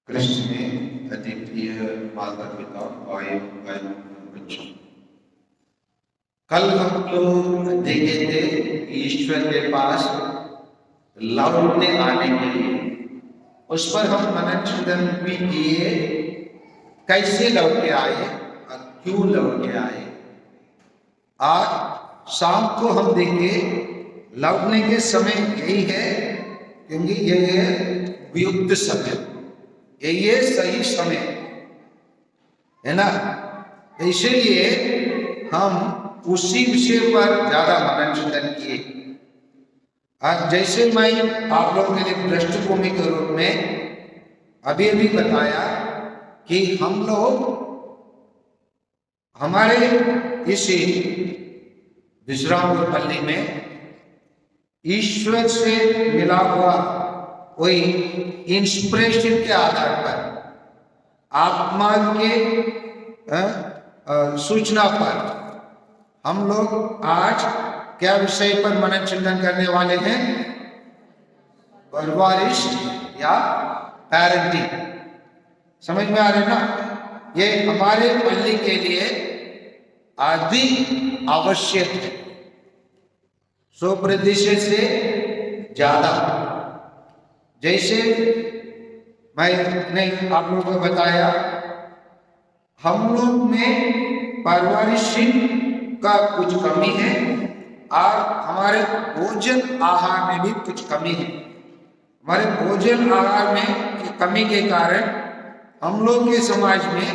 कृष्ण में अति प्रिय माता पिता भाई बहन बच्चों, कल हम लोग देखे थे ईश्वर के पास लौटने आने के लिए। उस पर हम मनन चिंतन भी किए, कैसे लौट के आए और क्यों लौट के आए। आज शाम को हम देंगे लौटने के समय यही है, क्योंकि ये उपयुक्त समय, ये सही समय है ना। इसीलिए हम उसी विषय पर ज्यादा मनन चिंतन किए। आज जैसे मैं आप लोगों के लिए पृष्ठभूमि के रूप में अभी अभी बताया कि हम लोग हमारे इसी विश्रामपुर पल्ली में ईश्वर से मिला हुआ कोई इंस्पिरेशन के आधार पर, आत्मा के सूचना पर हम लोग आज क्या विषय पर मनन चिंतन करने वाले हैं? परवरिश या पेरेंटिंग। समझ में आ रहे ना? ये हमारे पल्ली के लिए अति आवश्यक है, 100% से ज्यादा। जैसे मैंने आप लोगों को बताया, हम लोग में परवरिश का कुछ कमी है और हमारे भोजन आहार में भी कुछ कमी है। हमारे भोजन आहार में कमी के कारण हम लोग के समाज में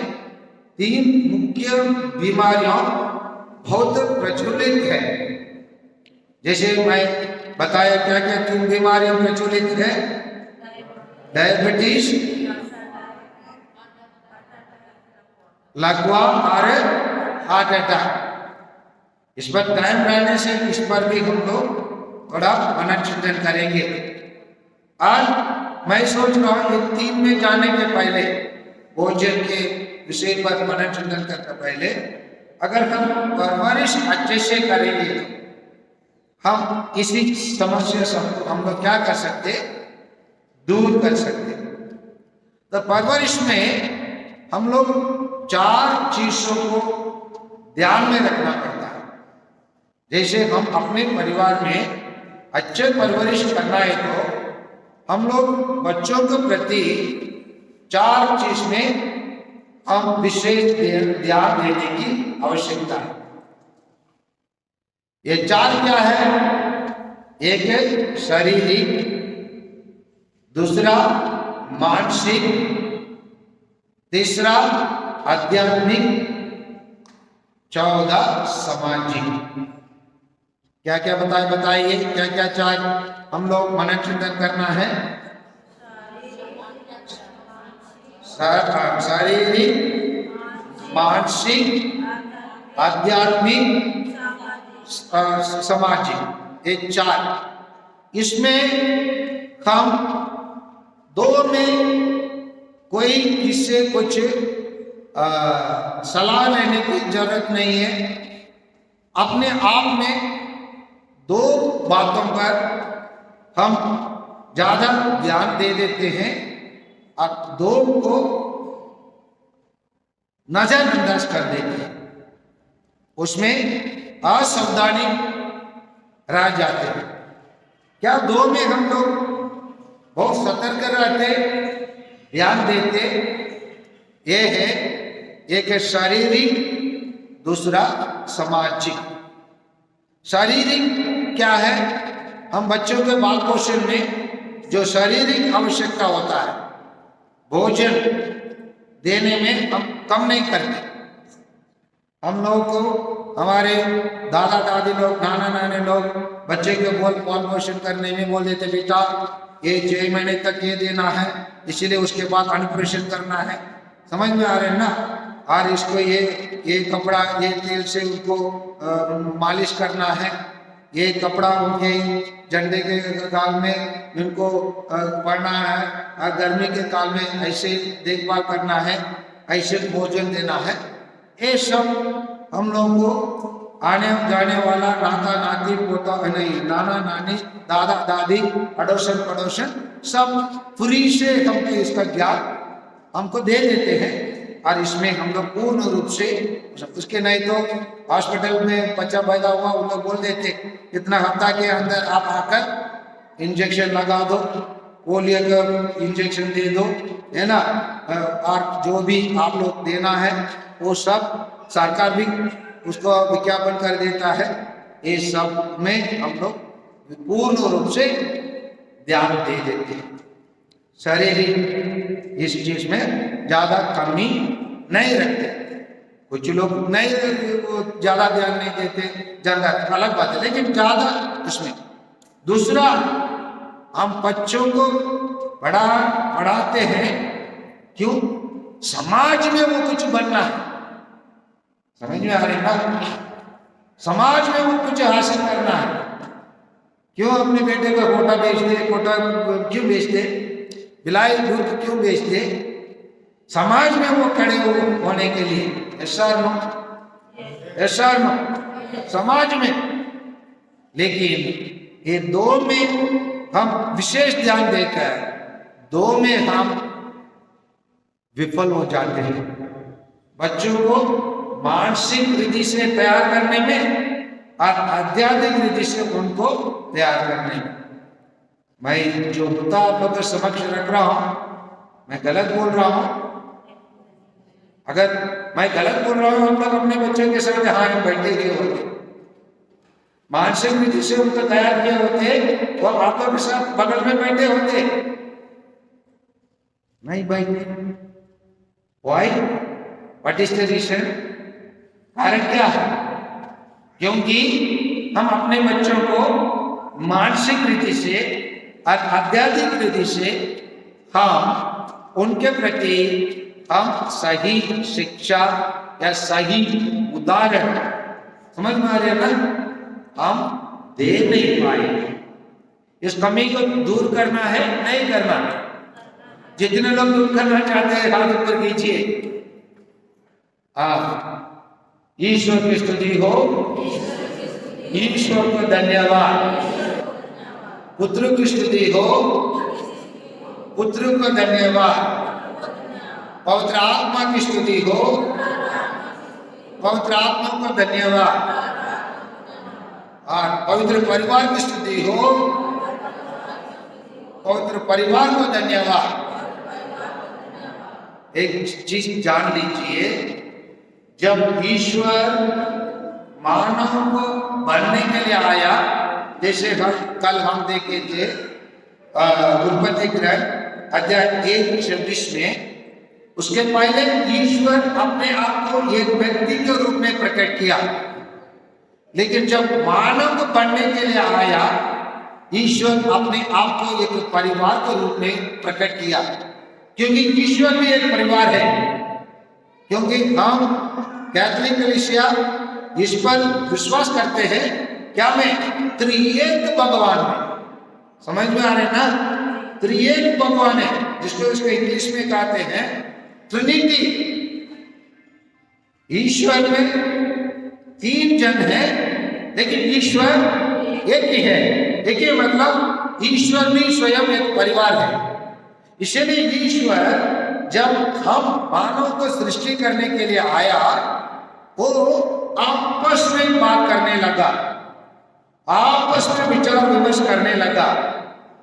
3 मुख्य बीमारियां बहुत प्रचलित है। जैसे मैं बताया क्या क्या 3 बीमारियां प्रचलित है? डायबिटीज, लकवा और हार्ट अटैक। इस पर टाइम रहने से इस पर भी हम लोग थोड़ा मनन चिंतन करेंगे। आज मैं सोच रहा हूँ ये 3 में जाने के पहले, भोजन के विषय पर मनन चिंतन करने पहले, अगर हम परवरिश अच्छे से करेंगे तो हम इसी समस्या से हम लोग क्या कर सकते, दूर कर सकते। तो परवरिश में हम लोग 4 चीजों को ध्यान में रखना पड़ता है। जैसे हम अपने परिवार में अच्छे परवरिश करना है तो हम लोग बच्चों के प्रति 4 चीज में हम विशेष ध्यान देने की आवश्यकता है। ये 4 क्या है? एक है शारीरिक, दूसरा मानसिक, तीसरा आध्यात्मिक, 14 सामाजिक। क्या क्या बताइए क्या क्या 4 हम लोग मनन चिंतन करना है? शारीरिक, मानसिक, आध्यात्मिक, सामाजिक, ये 4। इसमें हम 2 में कोई किससे कुछ सलाह लेने की जरूरत नहीं है। अपने आप में 2 बातों पर हम ज्यादा ध्यान दे देते हैं और 2 को नजरअंदाज कर देते हैं, उसमें असावधानी रह जाते हैं। क्या 2 में हम लोग बहुत सतर्क रहते, ध्यान देते? ये है, एक है शारीरिक, दूसरा सामाजिक। शारीरिक क्या है? हम बच्चों के बाल पोषण में जो शारीरिक आवश्यकता होता है, भोजन देने में हम कम नहीं करते। हम लोगों को हमारे दादा दादी लोग, नाना नानी लोग बच्चे के पाल पोषण करने में बोल देते, बेटा ये 6 महीने तक ये देना है, इसीलिए उसके बाद अन्नप्राशन करना है। समझ में आ रहे हैं ना? और इसको ये कपड़ा, ये तेल से उनको मालिश करना है, ये कपड़ा उनके झंडे के काल में उनको पहनना है, और गर्मी के काल में ऐसे देखभाल करना है, ऐसे भोजन देना है। ये सब हम लोगों को आने जाने वाला नाता नाती पोता नहीं, नाना नानी, दादा दादी, अड़ोसन पड़ोसन सब फ्री से हमको इसका ज्ञान हमको दे देते हैं और इसमें हम लोग पूर्ण रूप से उसके, नहीं तो हॉस्पिटल में बच्चा पैदा हुआ उन लोग बोल देते इतना हफ्ता के अंदर आप आकर इंजेक्शन लगा दो, पोलियो का इंजेक्शन दे दो, है ना, और जो भी आप लोग देना है वो सब सरकार भी उसको विज्ञापन कर देता है। ये सब में हम लोग पूर्ण रूप से ध्यान दे देते हैं। शारीरिक इस चीज में ज्यादा कमी नहीं रखते। कुछ लोग नहीं ज्यादा ध्यान नहीं देते, ज्यादा अलग बात है, लेकिन ज्यादा इसमें। दूसरा, हम बच्चों को पढ़ाते हैं क्यों? समाज में वो कुछ बनना है। समझ में आ रही ना? समाज में वो कुछ हासिल करना है। क्यों अपने बेटे को कोटा बेच दे? कोटा क्यों बेच दे? बिलाई दूध क्यों बेच दे? समाज में वो खड़े होने के लिए। ऐसा नो समाज में। लेकिन ये दो में हम विशेष ध्यान देते हैं, दो में हम विफल हो जाते हैं। बच्चों को मानसिक रीति से तैयार करने में और आध्यात्मिक रीति से उनको तैयार करने में। मैं जो मुद्दा आप लोगों के समक्ष रख रहा हूं, मैं गलत बोल रहा हूं? अगर मैं गलत बोल रहा हूं, हम लोग अपने बच्चों के साथ यहाँ बैठे हुए होते, मानसिक रीति से उनको तैयार किए होते, वो आप लोग के साथ बगल में बैठे होते, नहीं बैठे। Why? What is the reason? कारण क्या है? क्योंकि हम अपने बच्चों को मानसिक रीति से और आध्यात्मिक रीति से हम उनके प्रति हम सही शिक्षा या सही उदाहरण, समझ में आ रहा है ना, हम दे नहीं पाएंगे। इस कमी को दूर करना है, नहीं करना है? जितने लोग दूर करना चाहते हैं हाथ ऊपर कीजिए। ईश्वर की स्तुति हो, ईश्वर को धन्यवाद। पुत्र की स्तुति हो, पुत्र को धन्यवाद। पवित्र आत्मा की स्तुति हो, पवित्र आत्मा को धन्यवाद। और पवित्र परिवार की स्तुति हो, पवित्र परिवार को धन्यवाद। एक चीज जान लीजिए, जब ईश्वर मानव को बनने के लिए आया, जैसे कल हम देखे थे उत्पत्ति ग्रंथ अध्याय 1:26 में, उसके पहले ईश्वर अपने आप को एक व्यक्ति के रूप में प्रकट किया। लेकिन जब मानव को बनने के लिए आया, ईश्वर अपने आप को एक परिवार के रूप में प्रकट किया। क्योंकि ईश्वर भी एक परिवार है। क्योंकि हम कैथोलिक कलीसिया इस पर विश्वास करते हैं, क्या में? त्रिएक भगवान में। समझ में आ रहे ना? त्रिएक भगवान है, जिसको इसको इंग्लिश में कहते हैं ट्रिनिटी। ईश्वर में तीन जन है, लेकिन ईश्वर एक ही है। एक ही मतलब ईश्वर भी स्वयं एक परिवार है। इसलिए ईश्वर जब हम मानव को सृष्टि करने के लिए आया, वो आपस में बात करने लगा, आपस में विचार विमर्श करने लगा,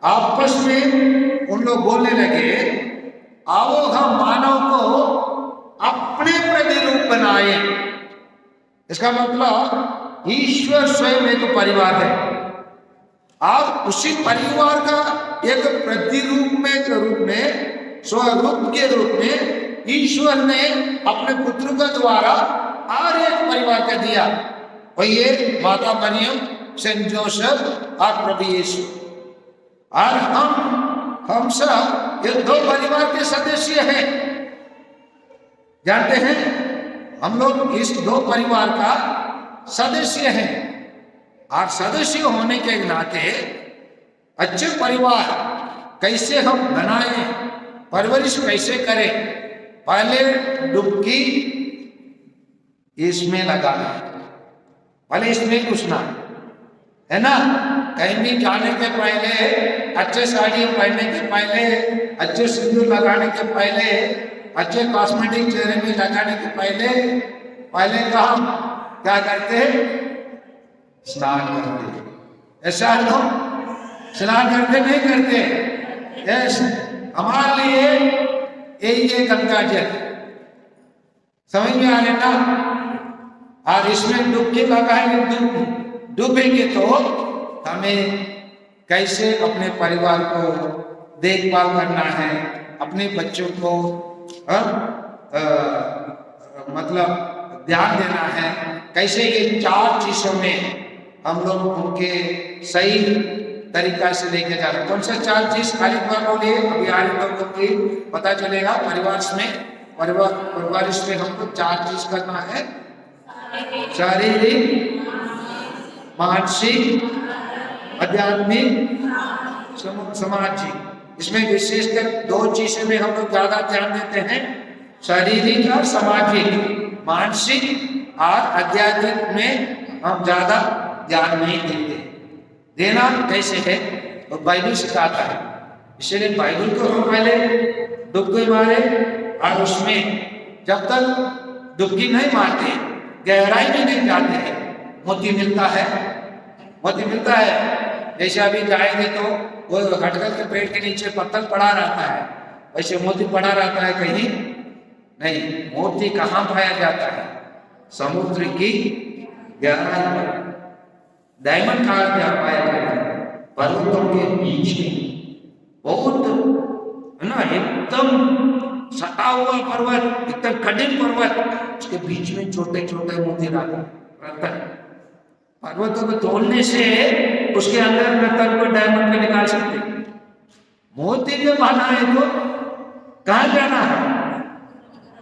आपस में उन लोग बोलने लगे, आओ हम मानव को अपने प्रतिरूप बनाए। इसका मतलब ईश्वर स्वयं एक परिवार है, और उसी परिवार का एक प्रतिरूप में स्वरूप के रूप में ईश्वर ने अपने पुत्र के द्वारा और एक परिवार का दिया। वही ये माता मरियम, सेंट जोसेफ और प्रभु यीशु। और हम सब ये दो परिवार के सदस्य हैं। जानते हैं, हम लोग इस दो परिवार का सदस्य हैं। और सदस्य होने के नाते अच्छे परिवार कैसे हम बनाएं, परवरिश कैसे करें, पहले डुबकी इसमें लगाना, पहले इसमें घुसना है ना। कहीं भी जाने के पहले, अच्छे साड़ी पहनने के पहले, अच्छे सिंदूर लगाने के पहले अच्छे कॉस्मेटिक चेहरे में लगाने के पहले पहले कहा क्या करते हैं? स्नान करते। ऐसा लोग स्नान करते नहीं करते? यस, हमारे लिए यही है गंगा जल। समझ में आ रहे ना? और इसमें डुबकी लगाएंगे, डूबेंगे तो हमें कैसे अपने परिवार को देखभाल करना है, अपने बच्चों को मतलब ध्यान देना है, कैसे ये 4 चीजों में हम लोग उनके सही तरीका से लेके जा रहे हैं। कौन सा 4 चीज? खाली बार बोलिए, अभी आने लोगों की पता चलेगा। परिवार इसमें हमको 4 चीज करना है: शारीरिक, मानसिक, आध्यात्मिक, सामाजिक। इसमें विशेषकर 2 चीजें में हम लोग ज्यादा ध्यान देते हैं, शारीरिक और सामाजिक। मानसिक और आध्यात्मिक में हम ज्यादा ध्यान नहीं देते। देना कैसे है तो बाइबल सिखाता है, इसलिए बाइबल को हम पहले डुबकी मारे और उसमें जब तक डुबकी नहीं मारते, गहराई में नहीं जाते हैं, मोती मिलता है। मोती मिलता है। जैसे अभी जाएंगे तो वो हटकल के पेड़ के नीचे पत्थर पड़ा रहता है, वैसे मोती पड़ा रहता है कहीं नहीं। मोती कहाँ पाया जाता है? समुद्र की गहराई पर। डायमंड कहाँ पाया जाता है? पर्वतों के बीच में। बहुत है ना, एकदम सटा हुआ पर्वत, एकदम कठिन पर्वत, उसके बीच में छोटे छोटे मोती रहता है। पर्वतों को तोड़ने से उसके अंदर रतन को डायमंड में निकाल सकते। मोती के बहाना है तो कहाँ जाना है?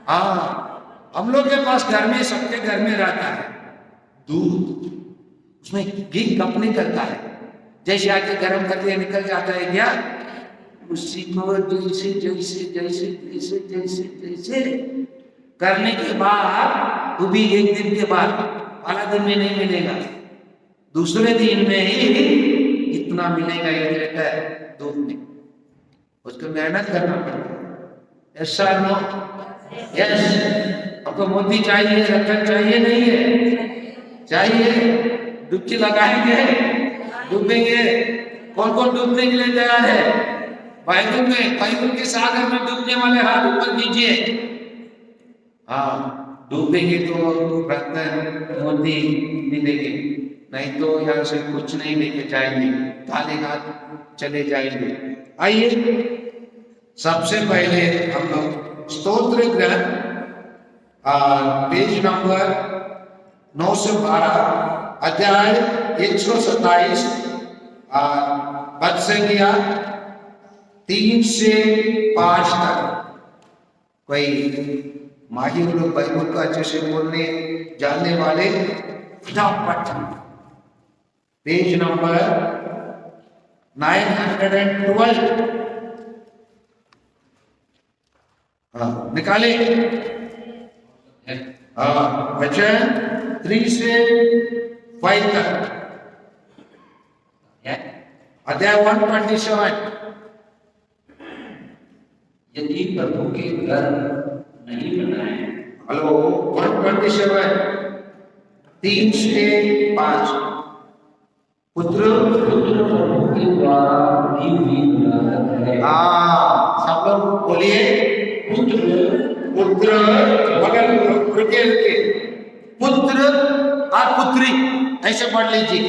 हाँ, हम लोग के पास घर में, सबके घर में रहता है दूध, उसमें घी कप निकलता है। जैसे आके गर्म करके निकल जाता है क्या? उसी को जैसे जैसे जैसे जैसे जैसे जैसे करने के बाद, वो भी 1 दिन के बाद, वाला दिन में नहीं मिलेगा, दूसरे दिन में ही इतना मिलेगा 1 लीटर दूध में। उसको मेहनत करना पड़ता है। ऐसा नो? यस। आपको मोती चाहिए, रतन चाहिए नहीं है? चाहिए। डुबकी लगाएंगे, डूबेंगे। कौन कौन डूबने के लिए तैयार है? बाइबल के सागर में डूबने वाले हाथ ऊपर कीजिए। हाँ, डूबेंगे तो रतन मोती मिलेंगे, नहीं तो यहाँ से कुछ नहीं लेके जाएंगे, खाली हाथ चले जाएंगे। आइए, सबसे पहले हम लोग स्तोत्र ग्रंथ पेज नंबर 912 अध्याय 127 पद संख्या 3 से 5 तक। कोई माहिर लोग बाइबल को अच्छे से बोलने जानने वाले फटाफट पेज नंबर 912 निकाले। वचन 3 से 5 तक, अध्याय 127। यदि प्रभु के घर नहीं बनाए। हेलो, 127 3 से 5। पुत्र प्रभु के द्वारा दी हुई विरासत है। सब लोग बोलिए पुत्र। बगल रुके रुके, पुत्र और पुत्री ऐसे पढ़ लीजिए।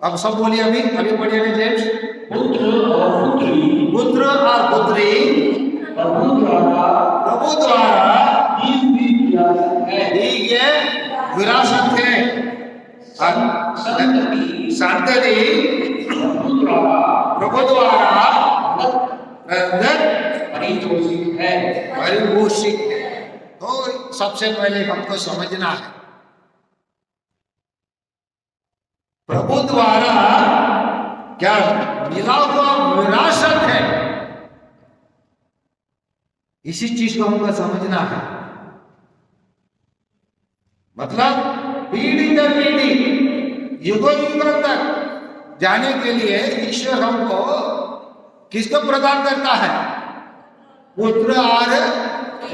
अब सब बोलिए, अभी पढ़िए ना जेम्स। पुत्र और पुत्री, पुत्र और पुत्री प्रभु द्वारा दी हुई विरासत है। ठीक है, विरासत है। संतति प्रभु द्वारा परिपोषित है। परिपोषित है। तो सबसे पहले हमको समझना है, प्रभु द्वारा क्या मिला हुआ विरासत है, इसी चीज को हमको समझना है। मतलब पीढ़ी दर पीढ़ी, युगों युगों तक जाने के लिए ईश्वर हमको किसको प्रदान करता है? पुत्र और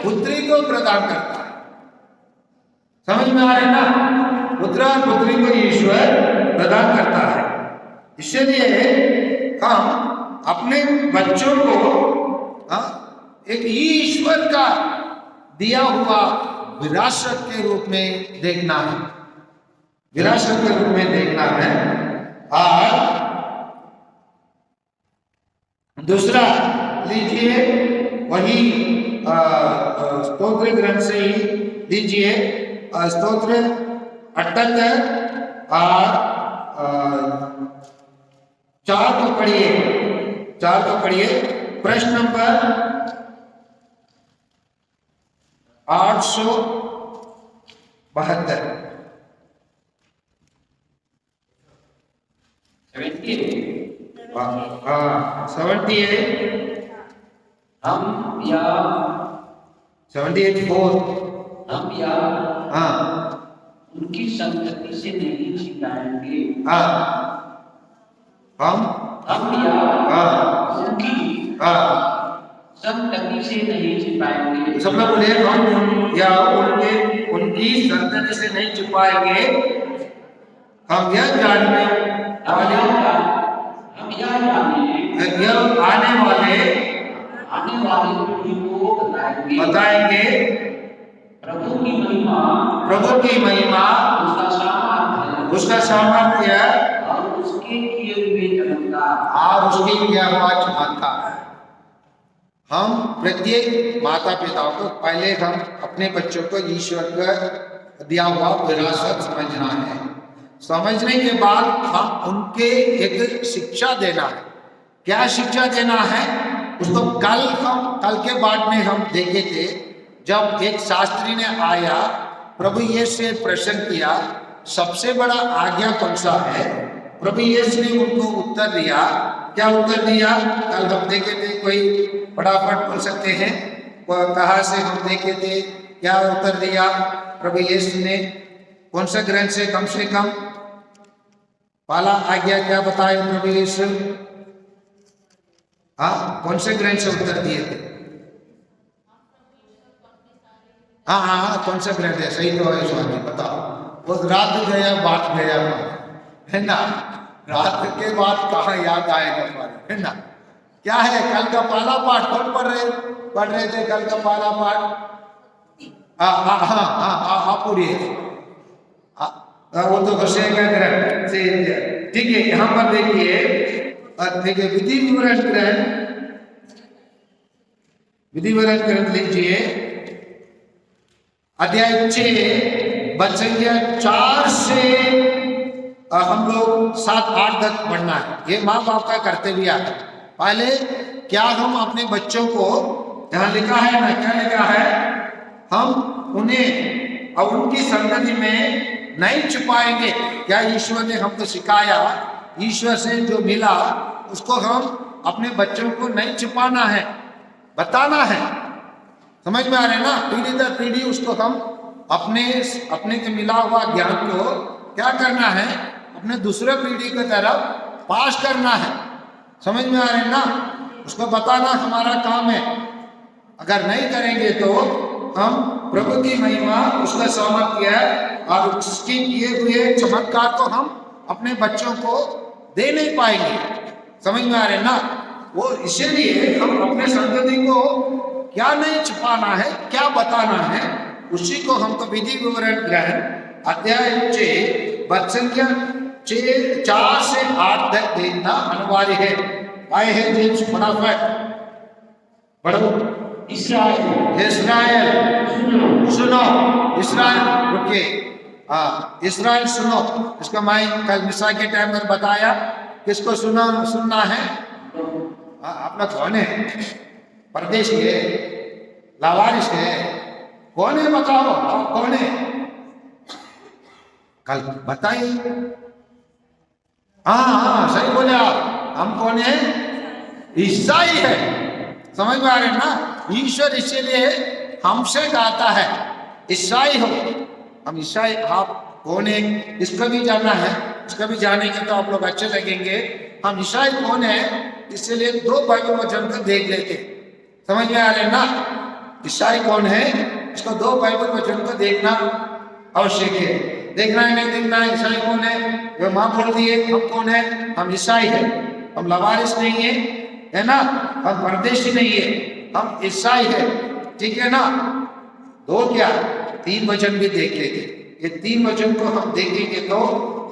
पुत्री को प्रदान करता है। समझ में आ रहा है ना? पुत्र और पुत्री को ईश्वर प्रदान करता है। इसलिए हम अपने बच्चों को एक ईश्वर का दिया हुआ विरासत के रूप में देखना है, विरासत के रूप में देखना है। और दूसरा लीजिए, वही स्तोत्र ग्रंथ से ही लीजिए, स्तोत्र 78 और 4 को पढ़िए, 4 को पढ़िए, प्रश्न नंबर 872। 78 हम या 78 4 हम या हाँ उनकी संतति से नहीं छिपाएंगे। हाँ हम या हाँ उनकी हाँ संतति से नहीं छिपाएंगे। सब लोग बोले, हम या उनकी संतति से नहीं छिपाएंगे। हम यह जानने वाले, हम यह जाने यह आने वाले पीढ़ी को बताएंगे प्रभु की महिमा, उसका सामर्थ्य और उसके किए हुए चमत्कार। हम प्रत्येक माता पिता को पहले हम अपने बच्चों को ईश्वर का दिया हुआ विरासत समझना है। समझने के बाद हम उनके एक शिक्षा देना है। क्या शिक्षा देना है उसको कल के बाद में हम देखे थे, जब एक शास्त्री ने आया, प्रभु यीशु से प्रश्न किया, सबसे बड़ा आज्ञा कौन सा है? प्रभु यीशु ने उनको उत्तर दिया। क्या उत्तर दिया? कल हम देखे थे, कोई फटाफट बोल सकते हैं कहाँ से हम देखे थे? क्या उत्तर दिया प्रभु यीशु ने? कौन सा ग्रंथ से कम पहला आज्ञा क्या बताया प्रभु यीशु? हाँ, कौन से ग्रंथ से उत्तर दिए थे? हाँ, कौन सा ग्रंथ है? सही तो है स्वामी, बताओ। वो रात गया बात गया है ना, रात के बाद कहाँ याद आएगा है ना? क्या है कल का पहला पाठ? कौन पढ़ रहे थे कल का पहला पाठ? हाँ पूरी है। वो तो घुसे का ग्रंथ से, ठीक है। यहाँ पर देखिए, देखिए विधि विवरण ग्रंथ लीजिए, अध्याय 6 बचंगिया 4 से हम लोग 7-8 तक पढ़ना है। ये माँ बाप का कर्तव्य है। पहले क्या हम अपने बच्चों को, यहाँ लिखा है ना, क्या लिखा है? हम उन्हें और उनकी संतति में नहीं छुपाएंगे। क्या ईश्वर ने हमको सिखाया? ईश्वर से जो मिला उसको हम अपने बच्चों को नहीं छुपाना है, बताना है। समझ में आ रहे ना? पीढ़ी दर पीढ़ी उसको हम अपने के मिला हुआ ज्ञान को क्या करना है? अपने दूसरे पीढ़ी की तरफ पास करना है। समझ में आ रहे ना? उसको बताना हमारा काम है। अगर नहीं करेंगे तो हम प्रभु की महिमा, उसका सामर्थ्य और उसके किए हुए चमत्कार को हम अपने बच्चों को दे नहीं पाएंगे। समझ में आ रहे ना? वो इसीलिए हम अपने संतति को क्या नहीं छुपाना है, क्या बताना है, उसी को हमको विधि विवरण ग्रंथ अध्याय 6 बचंगिया 4 से 8 तक देखना अनिवार्य है। आए हैं जेम्स, फटाफट पढ़ो। इस्राएल सुनो, इस्राएल रुके, इस्राएल सुनो। इसका मैं कल मिसा के टाइम में बताया, किसको सुनना है? अपना कौन है? परदेशी है, लावारिस है, कौन है? बताओ आप कौन है? कल बताइए। हाँ सही बोले आप। हम कौन है? ईसाई है। समझ में आ रहे ना? ईश्वर इसीलिए हमसे गाता है, ईसाई हो। हम ईसाई, आप कौन है इसका भी जानना है। इसका भी जानेंगे तो आप लोग अच्छे लगेंगे। हम ईसाई कौन है, इसलिए 2 बाइबल वचन को देख लेते। समझ में आ रहे ना? ईसाई कौन है, इसको दो बाइबल वचन को देखना आवश्यक है। देखना है नहीं देखना है, ईसाई कौन है, वे माँ बोल दिए हम कौन है, हम ईसाई है, हम लवारिस नहीं है ना, हम परदेशी नहीं है, हम ईसाई है, ठीक है ना। दो क्या तीन वचन भी देख लेंगे, ये तीन वचन को हम देखेंगे तो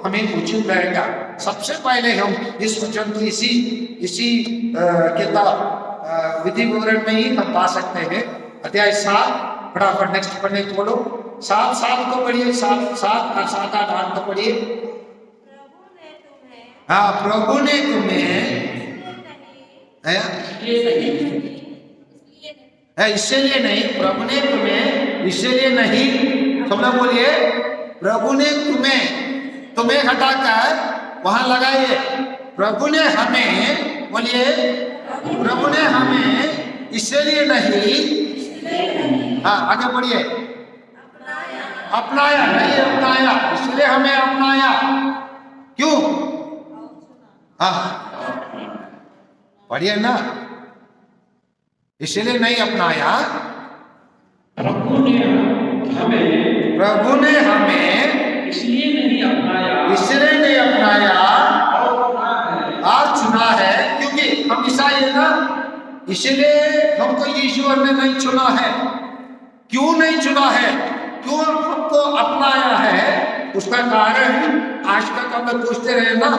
हमें उचित रहेगा। सबसे पहले हम इस वचन की इसी किताब विधि विवरण में ही हम पा सकते हैं। अध्याय 7, फटाफट नेक्स्ट पढ़ने को बोलो, 7 को पढ़िए, 7 8 को पढ़िए। हाँ, प्रभु ने तुम्हें इसलिए नहीं, प्रभु ने तुम्हें इसलिए नहीं, सब लोग बोलिए प्रभु ने तुम्हें हटाकर वहां लगाइए, प्रभु ने हमें, बोलिए प्रभु ने हमें इसलिए नहीं, हाँ आगे बढ़िए, अपनाया नहीं, अपनाया, इसलिए हमें अपनाया, क्यों, हाँ पढ़िए ना, इसलिए नहीं अपनाया, प्रभु ने हमें इसलिए नहीं अपनाया और चुना है, क्योंकि हम ईसाई है ना, इसलिए हमको ईश्वर ने नहीं चुना है। क्यों नहीं चुना है, क्यों हमको अपनाया है, उसका कारण आज तक हम लोग पूछते रहे ना,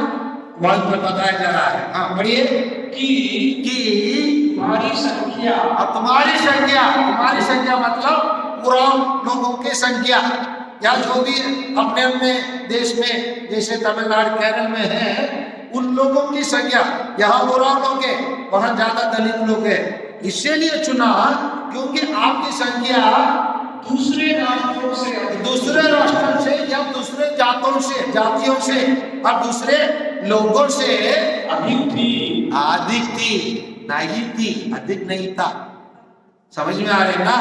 वहां पर बताया जा रहा है। हाँ बढ़िए, कि तुम्हारी संख्या, अब तुम्हारी संख्या मतलब पुरान लोगों की संख्या, या जो भी अपने अपने देश में जैसे तमिलनाडु केरल में है उन लोगों की संख्या, यहाँ पुरान लोग है, वहां ज्यादा दलित लोग है, इसीलिए चुना क्योंकि आपकी संख्या दूसरे राष्ट्रों से या दूसरे जातियों से और दूसरे लोगों से अधिक नहीं था। समझ में आ रहे ना,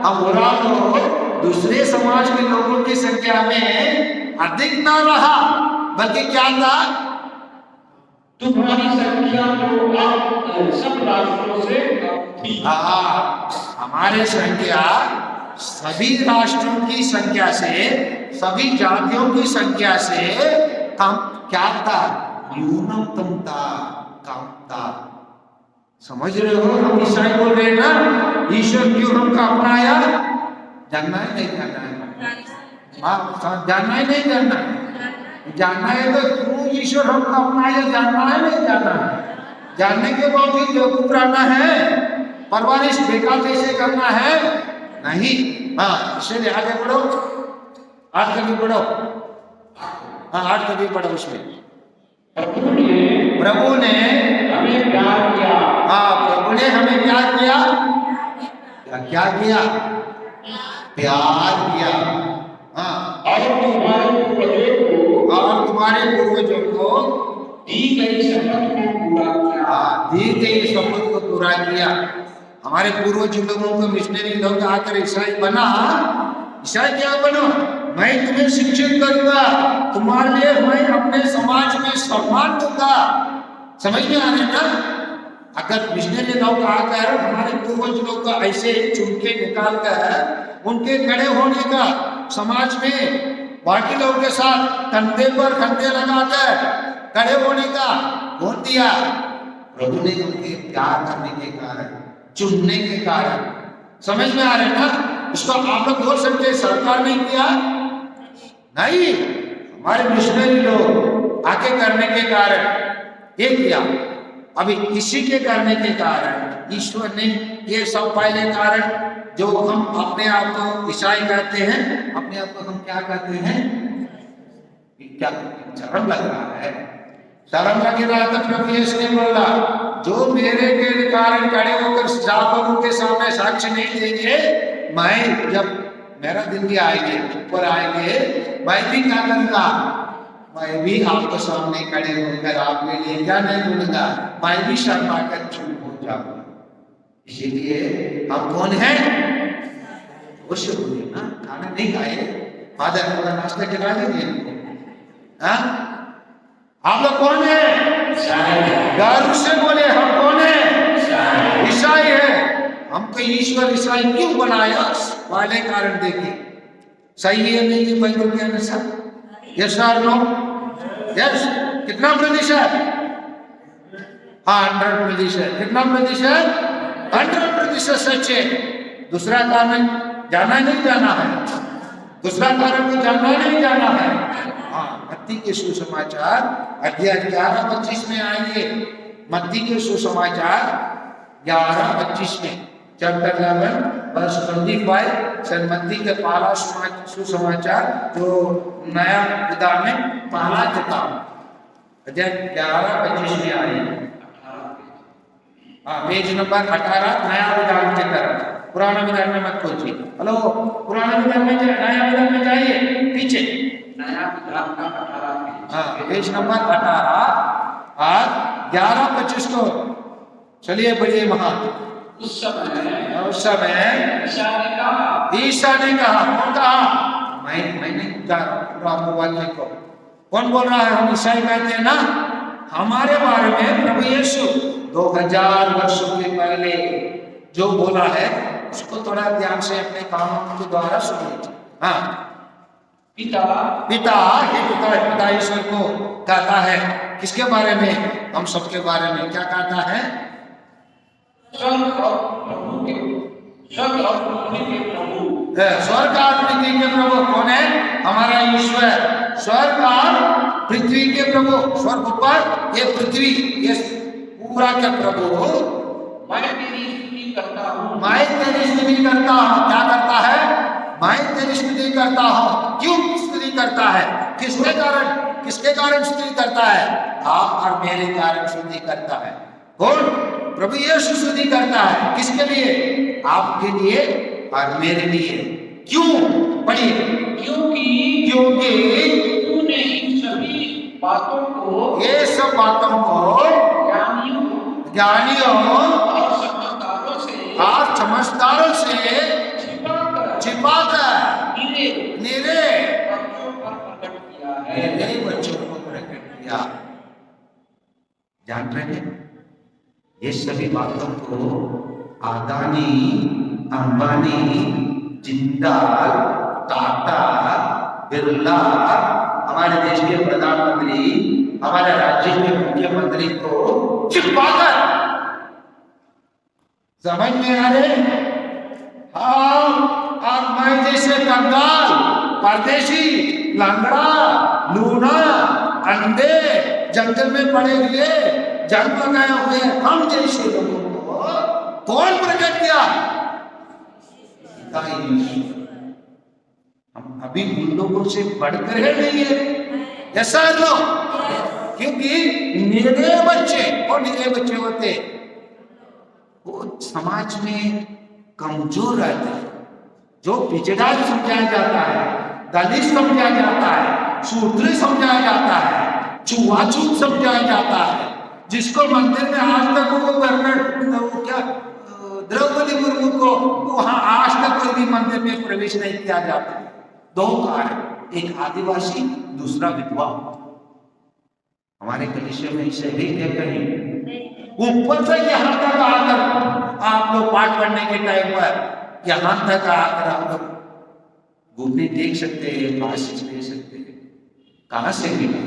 हम लोग दूसरे समाज के लोगों की संख्या में अधिक ना रहा, बल्कि क्या था, तुम्हारी संख्या तो आप सब राष्ट्रों से कम थी। हमारे संख्या सभी राष्ट्रों की संख्या से, सभी जातियों की संख्या से कम क्या था, न्यूनतम था, कम था। समझ रहे हो, हम ईसाई बोल रहे हैं ना, ईश्वर क्यों हमको अपनाया, जानना है नहीं जानना है, हाँ जानना है नहीं जानना है, जानना है तो क्यों ईश्वर हमको अपनाया, जानना है नहीं जानना है, जानने के बाद भी बेवकूफ रहना है, परवरिश बेकार जैसे करना है नहीं। हाँ इसलिए आगे बढ़ो, 8 कभी पढ़ो, हाँ 8 कभी पढ़ो, उसमें प्रभु ने हमें प्यार किया, हाँ प्रभु ने हमें क्या किया, क्या किया, प्यार किया, हाँ और तुम्हारे पूर्वजों को दी गई शपथ को पूरा किया, दी गई शपथ को पूरा किया। हमारे पूर्वज लोगों को मिशनरी लोग आकर ईसाई बना, ईसाई क्या बनो, मैं तुम्हें शिक्षित करूंगा, तुम्हारे लिए मैं अपने समाज में सम्मान दूंगा। समझ में आ रहे ना, अगर मिशनरी लोग आकर हमारे पूर्वज लोग का ऐसे चुन के निकाल कर उनके खड़े होने का, समाज में बाकी लोगों के साथ कंधे पर कंधे लगाकर खड़े होने का कौन दिया, प्रभु ने उनके प्यार करने के कारण, चुनने के कारण। समझ में आ रहे ना, इसको आप लोग बोल सकते सरकार ने किया नहीं, हमारे मिशनरी लोग आके करने के कारण ये किया। अभी इसी के करने के कारण ईश्वर ने ये सब पहले कारण, जो हम अपने आप को ईसाई कहते हैं, अपने आप को हम क्या कहते हैं, क्या शर्म लग रहा है, शर्म लग रहा था, प्रभु यीशु ने बोला जो मेरे के कारण खड़े होकर लोगों के सामने साक्ष्य नहीं देंगे, मैं जब मेरा दिन भी आएंगे, ऊपर आएंगे, मैं भी क्या करूंगा, मैं भी आपके सामने खड़े होकर आपके लिए क्या नहीं बोलूंगा, मैं भी शर्मा कर चुप हो जाऊंगा। इसीलिए हम कौन है, अवश्य बोलिए ना, खाना नहीं खाए, फादर थोड़ा नाश्ता खिला देंगे, आप लोग कौन है, गर्व से बोले हम कौन है, ईसाई है। हमको ईश्वर ईसाई क्यों बनाया, पहले कारण देखिए। सही है नहीं है बाइबल के अनुसार? यस और नो? यस। कितना प्रतिशत? हाँ 100%। कितना प्रतिशत? 100% सच है। दूसरा कारण जाना नहीं जाना है, दूसरा कारण को जानना नहीं जाना है। हाँ, मत्ती के सुसमाचार अध्याय 11-25 में आइए। मत्ती के सुसमाचार 11-25 में, चैप्टर 11 वर्स 25। सर मत्ती के पहला सुसमाचार जो नया विधान में पहला किताब अध्याय 11-25 में आइए। हाँ, पेज नंबर 18 नया विधान की तरफ, पुराना विधान में मत खोजिए। हेलो, पुराना विधान में नया विधान में जाइए पीछे, नया विधान का 18 हाँ पेज नंबर 18 और 11-25 को चलिए बढ़िए महान। उस समय ईसा ने कहा, कौन कहा? मैं नहीं जा रहा हूँ वाक्य को। कौन बोल रहा है? हम ईसाई कहते हैं ना, हमारे बारे में प्रभु यीशु 2000 वर्षों के पहले जो बोला है उसको थोड़ा ध्यान से अपने कानों के द्वारा सुन लीजिए। हाँ, पिता ईश्वर को कहता है किसके बारे में? हम सबके बारे में। क्या कहता है? स्वर्ग और पृथ्वी के प्रभु। स्वर्ग और पृथ्वी के प्रभु कौन है? हमारा ईश्वर। स्वर्ग और पृथ्वी के प्रभु, स्वर्ग ऊपर, ये पृथ्वी, ये पूरा के प्रभु। मैं तेरी स्तुति करता हूँ। मैं तेरी स्तुति करता हूँ। क्या करता है? मैं तेरी स्तुति करता हूँ। क्यों स्तुति करता है? किसके कारण स्तुति करता है? आप और मेरे कारण स्तुति करता है। कौन? प्रभु यीशु स्तुति करता है। किसके लिए? आपके लिए और मेरे लिए। क्यों? पढ़िए। क्योंकि तूने इन सभी बातों को, ये सब बातों को ज्ञानियों और समझदारों से छिपाकर मेरे बच्चों को प्रकट किया। जान रहे हैं, ये सभी बातों को अदानी, अंबानी, जिंदाल, टाटा, बिरला, हमारे देश के प्रधानमंत्री, हमारे राज्य के मुख्यमंत्री को छिपाकर, समझ में आ रहे? हाँ, और मैं जैसे कंगाल, परदेशी, लंगड़ा, लूना, अंधे, जंगल में पड़े हुए, जंग लगाए हुए हम जैसे लोगों को कौन प्रकट किया? हम अभी उन लोगों से बढ़कर है नहीं है, ऐसा लो। क्योंकि निरे बच्चे, और निरे बच्चे होते वो समाज में कमजोर रहते हैं। जो पिछड़ा समझाया जाता है, दलित समझाया जाता है, शूद्र समझाया जाता है, छुआछूत समझाया जाता है, जिसको मंदिर में आज तक वो क्या द्रौपदी मुर्मू को वहां आज तक कोई भी मंदिर में प्रवेश नहीं किया जाता। दो कारण, एक आदिवासी, दूसरा विधवा। हमारे कलिसिया में इसे भी कहते हैं। ऊपर से यहाँ तक आकर आप लोग पाठ पढ़ने के टाइम पर यहाँ तक आकर आप लोग घूमने देख सकते हैं, क्लासेस ले सकते हैं। कहाँ से मिला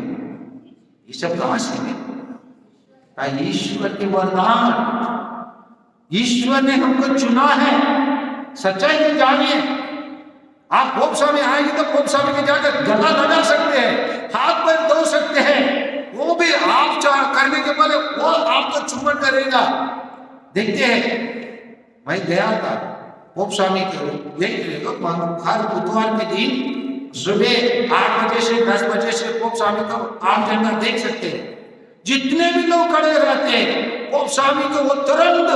ये सब? कहाँ से मिला? ईश्वर के वरदान। ईश्वर ने हमको चुना है। सच्चाई को जानिए। आप पोप स्वामी आएंगे तो पोप स्वामी के जाकर गला लगा सकते हैं, हाथ पैर धो सकते हैं। वो भी आप करने के पहले वो आपको चुम्बन करेगा। देखते हैं, मैं गया था पोप स्वामी के हर बुधवार के दिन सुबह 8 बजे से 10 बजे से पोप स्वामी को आम जनता देख सकते हैं। जितने भी लोग खड़े रहते हैं पोप स्वामी को वो तुरंत,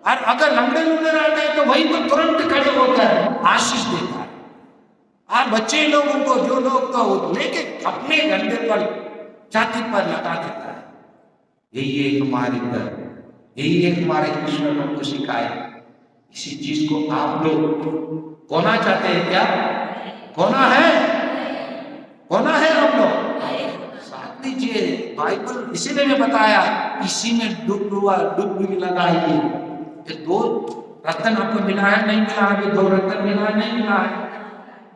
और अगर लंबे लंबे रहते हैं तो वही पर तुरंत खड़े होकर आशीष देता है। और बच्चे लोगों को, जो लोग तो लेके अपने कंधे पर, छाती पर लगा देता है। यही एक हमारे घर, यही एक हमारे ईश्वर ने हमको सिखाया। इसी चीज को आप लोग कोना चाहते हैं क्या? कोना है? कोना है हम लोग? साथ लीजिए। बाइबल इसीलिए मैं बताया, इसी में डुबकी लगाइए। रत्न आपको मिला है नहीं मिला है? अभी 2 रत्न मिला है नहीं मिला है?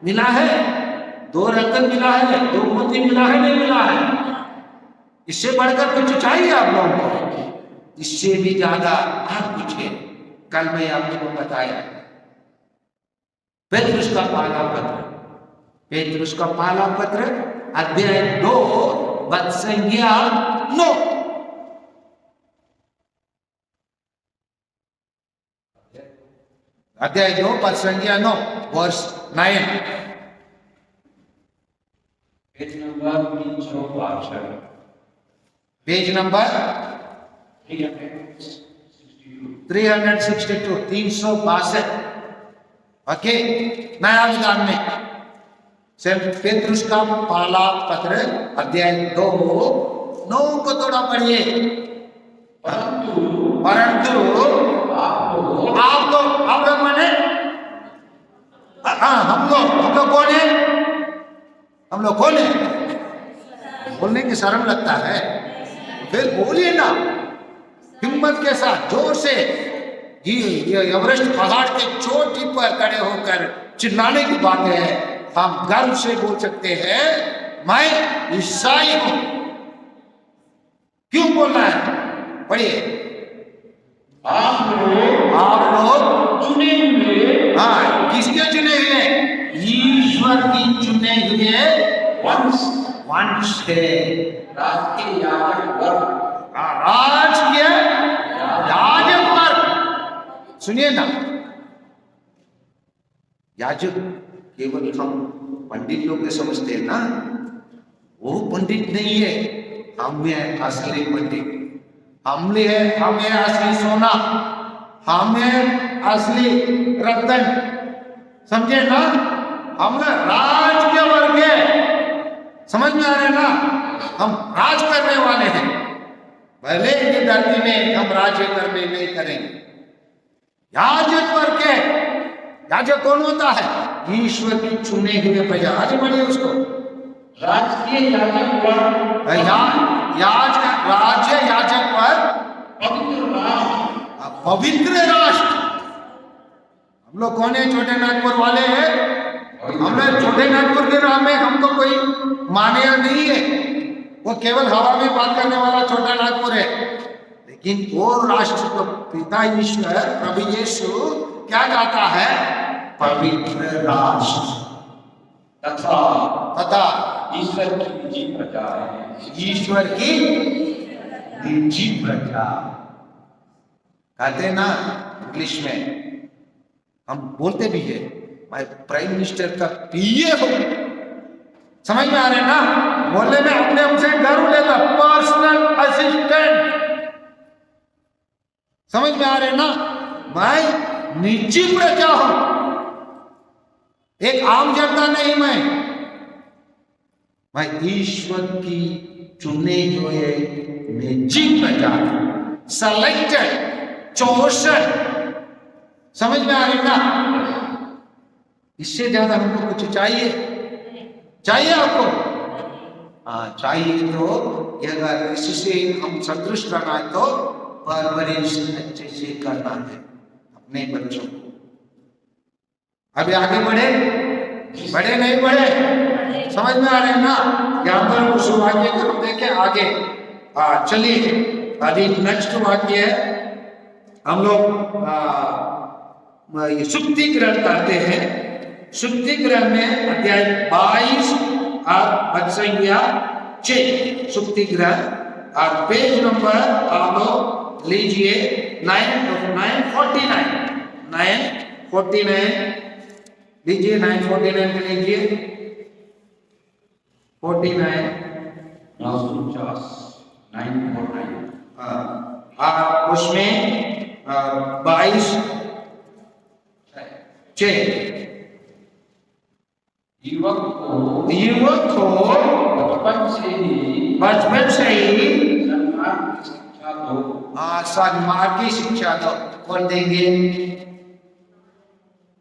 मिला है। 2 रत्न मिला है, 2 मोती मिला है नहीं मिला है? इससे बढ़कर कुछ चाहिए आप लोगों को? इससे भी ज्यादा आप पूछे। कल मैं आपको बताया पेतरुस का पहला पत्र, पेतरुस का पहला पत्र अध्याय 2 पद संख्या 9। अध्याय 2 पद संख्या 9 वर्ष 9। Page number 362। Page number 362। 362। Okay, नया विधान में सेंट पेतरुस का पहला पत्र अध्याय 2 9 को थोड़ा पढ़िए। परंतु आप लोग माने हम लोग कौन है? हम लोग कौन है? बोलने की शर्म लगता है, फिर बोलिए ना हिम्मत के साथ, जोर से। ये एवरेस्ट पहाड़ के चोटी पर खड़े होकर चिल्लाने की बात है। हम गर्व से बोल सकते हैं मैं ईसाई हूं। क्यों बोलना है? पढ़िए। आप लोग चुने हुए, हाँ, किसके चुने हुए? ईश्वर की चुने हुए वंश है। राजकीय याजक वर्ग, राजकीय याजक वर्ग। सुनिए ना, याजक केवल हम पंडित लोग समझते हैं ना, वो पंडित नहीं है। हम है असली पंडित, हम है असली सोना, हम है असली रत्न, समझे ना? हम राजकीय वर्ग है। समझ में आ रहे ना? हम राज करने वाले हैं। भले ये धरती में हम राज्य करने नहीं करेंगे। याजक वर्ग है। याजक कौन होता है? ईश्वर की चुने हुए प्रजा। आगे बढ़िए उसको। राजकीय याजक वर्ग, राज्य याजक वर्ग, पवित्र राष्ट्र, पवित्र राष्ट्र। हम लोग कौन है? छोटे नागपुर वाले हैं। हमने छोटे नागपुर के नाम में हमको कोई मान्य नहीं है। वो केवल हवा में बात करने वाला छोटा नागपुर है। लेकिन वो राष्ट्र को पिता ईश्वर प्रभु यीशु क्या कहता है? पवित्र राष्ट्र तथा ईश्वर की निजी प्रजा है। ईश्वर की निजी प्रजा कहते ना इंग्लिश में। हम बोलते भी है मैं प्राइम मिनिस्टर का पीए हूं। समझ में आ रहे ना? बोलने में अपने हमसे गर्व लेता, पर्सनल असिस्टेंट। समझ में आ रहे ना? मैं निजी प्रजा हूं, एक आम जनता नहीं। मैं ईश्वर की चुने हुए निजी प्रजा, सेलेक्टेड, चोशन। समझ में आ रही ना? इससे ज्यादा हमको कुछ चाहिए? चाहिए आपको? हाँ चाहिए। तो अगर इससे हम संतुष्ट रहना है तो परवरिश अच्छे से करना है अपने बच्चों को। अभी आगे बढ़े नहीं बढ़े? समझ में आ रहे हैं ना? यहाँ पर उस वाक्य को हम देखें आगे। चलिए अभी नेक्स्ट वाक्य है। हम लोग ये सुक्ति ग्रंथ करते हैं। सुक्ति ग्रंथ में अध्याय 22 और पद संख्या 6 सुक्ति ग्रंथ और पेज नंबर आप लोग लीजिए 949 लीजिए। 949 पे लीजिए। 49 और उसमें 22 6 युवक को बचपन से ही सन्मार्ग की शिक्षा दो। सन्मार्ग की शिक्षा दो। कौन देंगे?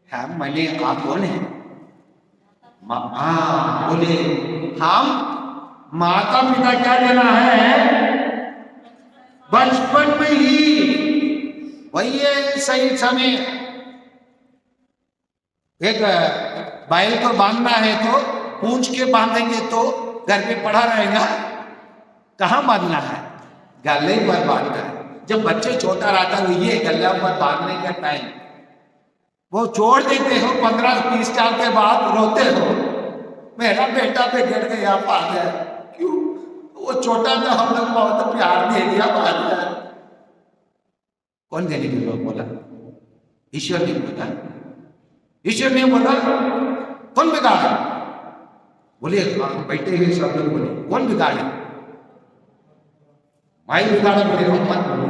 हम मैंने आप कौन है? बोले हम माता पिता क्या देना है? बचपन में ही वही है सही समय। एक बैल को बांधना है तो पूंछ के बांधेंगे तो घर पे पड़ा रहेगा, कहाँ बांधना है, गले पर बांधना है। जब बच्चे छोटा रहता है ये गले पर बांधने का टाइम, वो छोड़ देते हो, 15-20 साल के बाद रोते हो, मेरा बेटा पे गिर गया फादर, क्यों, वो छोटा था, हम लोग बहुत प्यार दे दिया फादर। कौन देने के लोग बोला? ईश्वर ने बोला। ईश्वर ने बोला कौन बिगाड़े? बोले बैठे हुए सब लोग बोले कौन बिगाड़े? माई बिगाड़ा, बोले हम मत बोलो।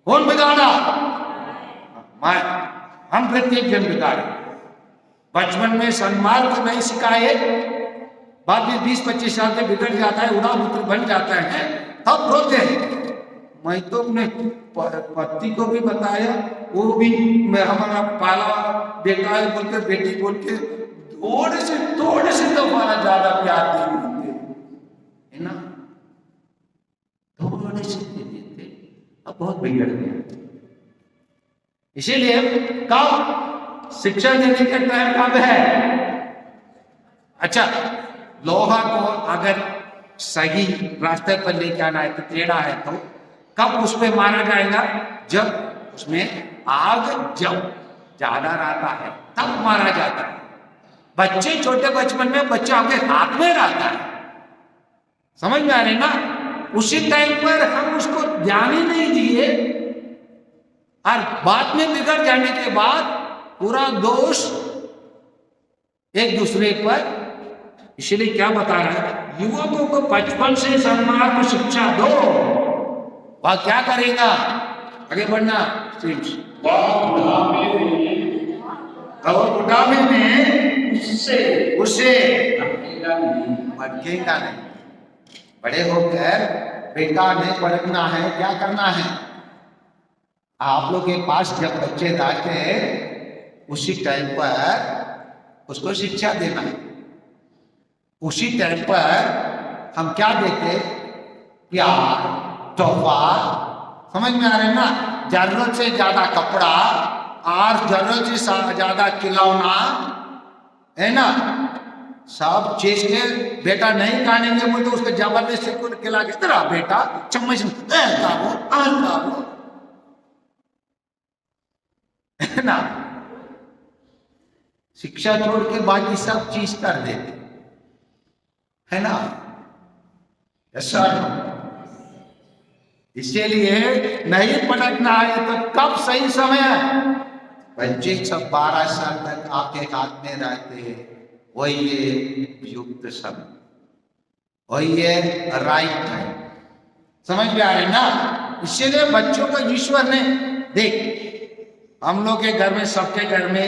कौन बिगाड़ा? माई, हम प्रत्येक जन बिगाड़े। बचपन में सन्मार्ग नहीं सिखाए, बाद में 20-25 साल में बिगड़ जाता है, उड़ा पुत्र बन जाता है, तब रोते हैं। मैं तो अपने पति को भी बताया, वो भी मैं हमारा पाला बेटा है बोल के, बेटी बोल के थोड़े से तो हमारा ज्यादा प्यार दे देते है ना, थोड़े से दे देते, अब बहुत बिगड़ गया। इसीलिए कब शिक्षा देने का टाइम कब है? अच्छा, लोहा को अगर सही रास्ते पर लेके आना है तो टेढ़ा है तो कब उस पे मारा जाएगा? जब उसमें आग जब ज्यादा रहता है तब मारा जाता है। बच्चे छोटे बचपन में बच्चा आपके हाथ में रहता है, समझ में आ रही ना? उसी टाइम पर हम उसको ध्यान ही नहीं दिए और बाद में बिगड़ जाने के बाद पूरा दोष एक दूसरे पर। इसलिए क्या बता रहा है, युवकों को बचपन से सन्मार्ग शिक्षा दो, वह क्या करेगा? आगे बढ़ना और बुढ़ापे में उससे भटकेगा नहीं। बड़े होकर बेटा ने भटकना है, क्या करना है? आप लोग के पास जब बच्चे जाते हैं उसी टाइम पर उसको शिक्षा देना है। उसी टाइम पर हम क्या देते? प्यार, तोहफा, समझ में आ रहे हैं ना? जरूरत से ज्यादा कपड़ा और जरूरत से ज्यादा खिलौना, है ना, सब चीज के। बेटा नहीं खानेंगे बोलते उसको जबरदस्ती को खिला के, तेरा बेटा चम्मच खाओ, है ना? शिक्षा छोड़ के बाकी सब चीज कर देते, है ना? ऐसा इसीलिए नहीं पटकना है तो कब सही समय है? बच्चे सब 12 साल तक आपके हाथ में रहते हैं, वही है युक्त समय, वही है राइट टाइम। समझ में आ रही ना? इसीलिए बच्चों को ईश्वर ने, देख हम लोग के घर में, सबके घर में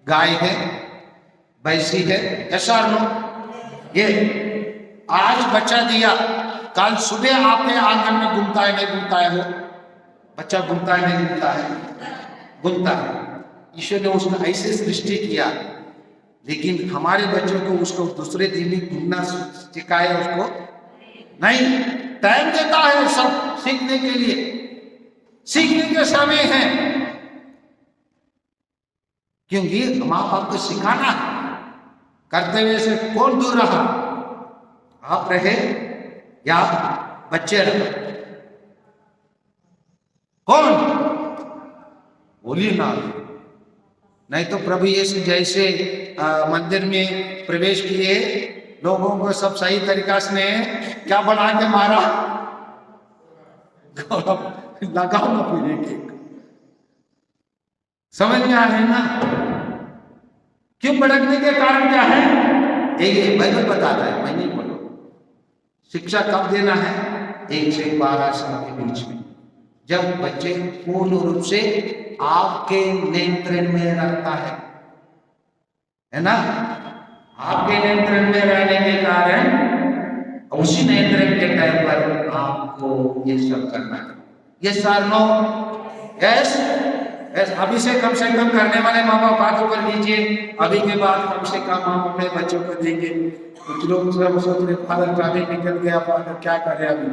गाय है, भैंसी है, ऐसा लो, ये आज बच्चा दिया, कल सुबह आपके आंगन में घूमता है नहीं घूमता है? वो बच्चा घूमता है नहीं घूमता है? घूमता है। ईश्वर ने उसको ऐसे सृष्टि किया, लेकिन हमारे बच्चों को उसको दूसरे दिन ही घूमना सिखाया उसको नहीं। टाइम देता है सब सीखने के लिए, सीखने के समय है, क्योंकि माँ बाप को सिखाना है। कर्तव्य से कौन दूर रहा? आप रहे या बच्चे रहे? कौन? बोलिए ना। नहीं तो प्रभु यीशु जैसे मंदिर में प्रवेश किए, लोगों को सब सही तरीका से क्या बना के मारा? लगाओ ना फिर एक। समझ में आ रहे ना? क्यों भटकने के कारण क्या है? ये बाइबल बताता है, मैं नहीं बोलो। शिक्षा कब देना है? 1 से 12 साल के बीच में, जब बच्चे पूर्ण रूप से आपके नियंत्रण में रहता है ना? आपके नियंत्रण में रहने के कारण उसी नियंत्रण के टाइम पर आपको ये सब करना है। यस और नो? यस। अभी से कम करने वाले माँ बाप हाथ ऊपर लीजिए। अभी के बाद कम से कम हम अपने बच्चों को देंगे। कुछ लोग सब सोच रहे फादर ट्रैफिक निकल गया, फादर क्या करे अभी,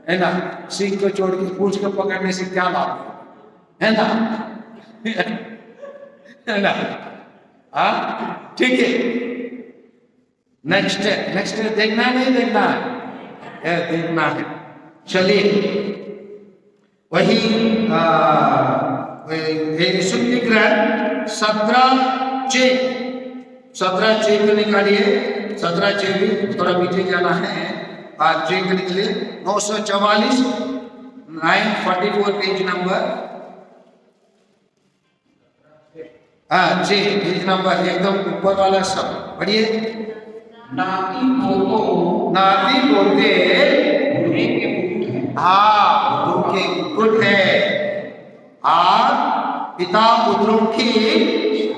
है ना? सीख को छोड़ के पूछ को पकड़ने से क्या लाभ? है ना? है ना? हाँ, ठीक है। नेक्स्ट देखना है नहीं देखना है? देखना है। चलिए, वही सुक्ति ग्रह 17 चेक निकालिए। 17 चेक भी थोड़ा पीछे जाना है। आज चेक निकले 944 944 पेज नंबर। हाँ जी, पेज नंबर एकदम ऊपर वाला सब पढ़िए। नाती पोतो नाती पोते बुढ़े के मुकुट है। हाँ, बुद्धू के मुकुट है और पिता पुत्रों की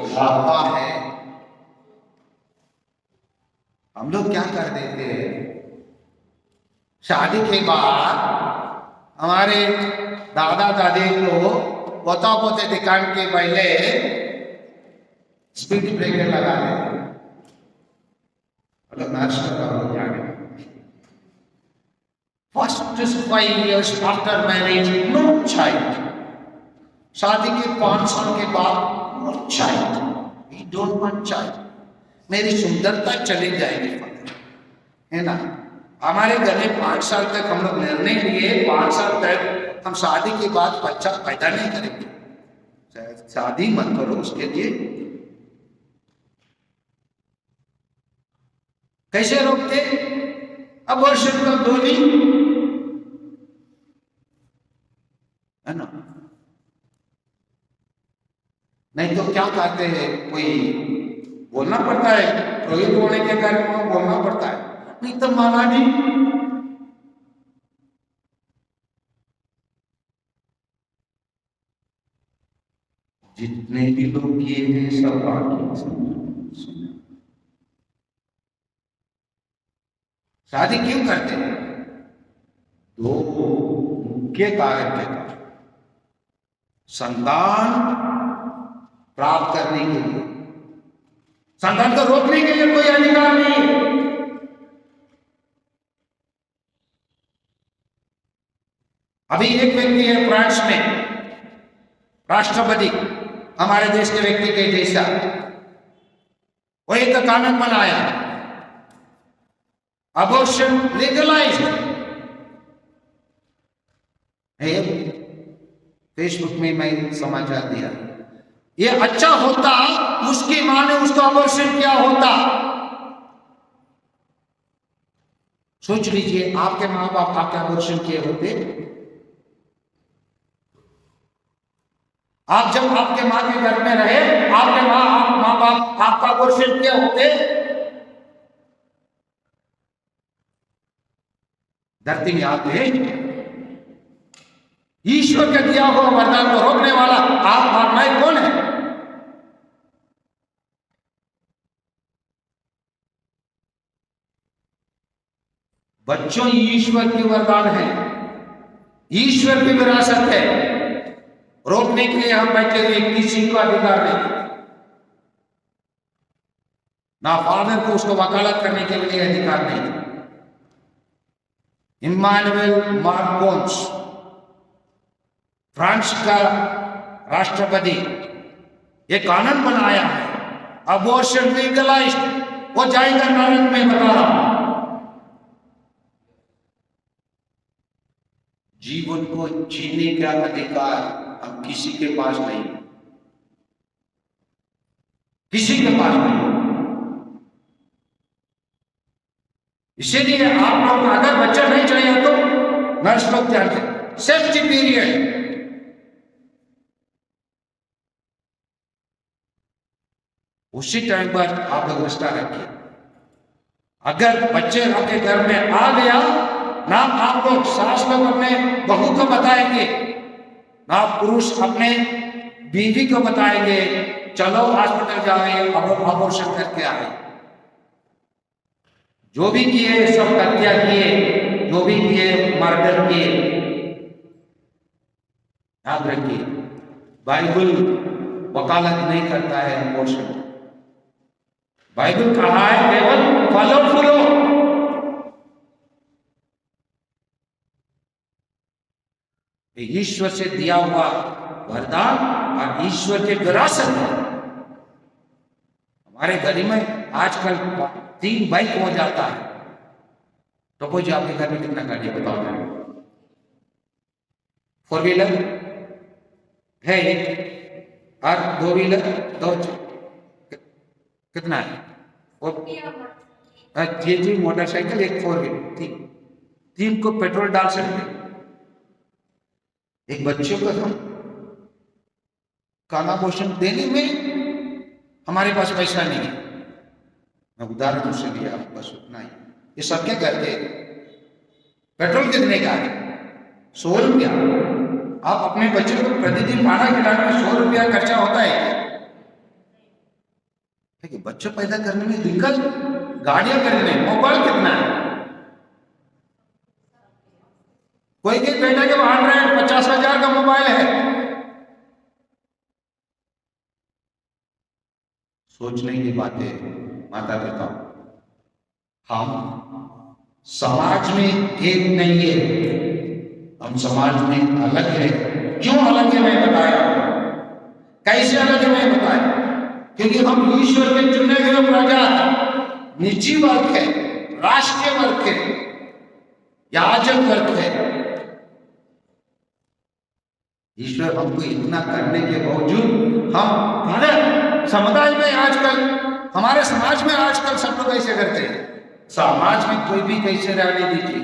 शोभा है। हम लोग क्या कर देते हैं, शादी के बाद हमारे दादा दादी को पोता पोते दिखाने के पहले स्पीड ब्रेकर लगा देते। मतलब नाश्ता का हो जाएगा। First 5 years after marriage, no child. शादी के 5 साल के बाद no child. We don't want child. मेरी सुंदरता चली जाएगी, है ना? हमारे घर में 5 साल तक हम लोग निर्णय लिए, 5 साल तक हम शादी के बाद बच्चा पैदा नहीं करेंगे। शादी मत करो, उसके लिए कैसे रोकते? अबॉर्शन का गोली, है ना? नहीं तो क्या कहते हैं, कोई बोलना पड़ता है, रोहित होने के कारण को बोलना पड़ता है, नहीं तो माना नहीं। जितने भी लोग किए हैं सब बाकी शादी क्यों करते हैं? दो मुख्य कारण के कारण, संतान प्राप्त करने के लिए। संतान को रोकने के लिए कोई अधिकार नहीं है। अभी एक व्यक्ति है फ्रांस में, राष्ट्रपति, हमारे देश के व्यक्ति के जैसा, वो एक कानून बनाया, अबॉर्शन लीगलाइज्ड। फेसबुक में मैं समाचार दिया, ये अच्छा होता उसकी मां ने उसका अबॉर्शन किया होता। सोच लीजिए, आपके मां बाप आपके अबॉर्शन किए होते। आप जब आपके मां के घर में रहे, आपके मां बाप आपका अबॉर्शन किए होते। धरती में आते ईश्वर का दिया हुआ वरदान को रोकने वाला आप और मैं कौन है? बच्चों, ईश्वर की वरदान है, ईश्वर की विरासत है। रोकने के लिए हम बैठे हुए, किसी को अधिकार नहीं, ना फादर को उसको वकालत करने के लिए अधिकार नहीं। इम्मानुएल मार्कोन्स, फ्रांस का राष्ट्रपति, ये कानून बनाया है, अबॉर्शन लीगलाइज्ड, वो जाएगा नरक में, बता रहा हूं। जीवन को जीने का अधिकार हम किसी के पास नहीं, किसी के पास नहीं। इसीलिए आप लोग अगर बच्चा नहीं चाहिए तो नर्स लोग ध्यान दें, सेफ्टी पीरियड, उसी टाइम पर आप व्यवस्था रखिए। अगर बच्चे आपके घर में आ गया ना, आप लोग सास लोग अपने बहू को बताएंगे, ना पुरुष अपने बीवी को बताएंगे, चलो हॉस्पिटल जाए, अबॉर्शन करके आए। जो भी किए सब हत्या किए, जो भी किए मर्डर किए। याद रखिए, बाइबल वकालत नहीं करता है अबॉर्शन। बाइबल कहा है केवल फलो फूलो। ये ईश्वर से दिया हुआ वरदान और ईश्वर के विरासत है। हमारे घर में आजकल 3 बाइक हो जाता है। तो जी आपके घर में कितना गाड़ी बताओ? 4 व्हीलर है एक, और 2 व्हीलर 2 कितना है? और जी मोटरसाइकिल, एक 4 व्हीलर, 3 को पेट्रोल डाल सकते। एक बच्चों को हम खाना पोषण देने में हमारे पास पैसा नहीं है। मैं उदाहरण से लिया, बस उतना ही। ये सब क्या करते हैं? पेट्रोल कितने का है? 100 रुपया। आप अपने बच्चों को प्रतिदिन खाना खिलाने में 100 रुपया खर्चा होता है। बच्चों पैदा करने में दिक्कत, गाड़ियां करने में, मोबाइल कितना है? कोई के बेटा के 50,000 का मोबाइल है। सोचने की बातें माता पिता, हम समाज में एक नहीं है, हम समाज में अलग है। क्यों अलग है मैं बताया, कैसे अलग है मैं बताया। क्योंकि हम ईश्वर के चुने हुए प्रजा, निजी वर्ग है, राष्ट्रीय वर्ग है, याजक वर्ग है। ईश्वर हमको इतना करने के बावजूद हम हमारे समुदाय में आजकल, हमारे समाज में आजकल सब लोग ऐसे करते हैं। समाज में कोई भी कैसे रहने दीजिए,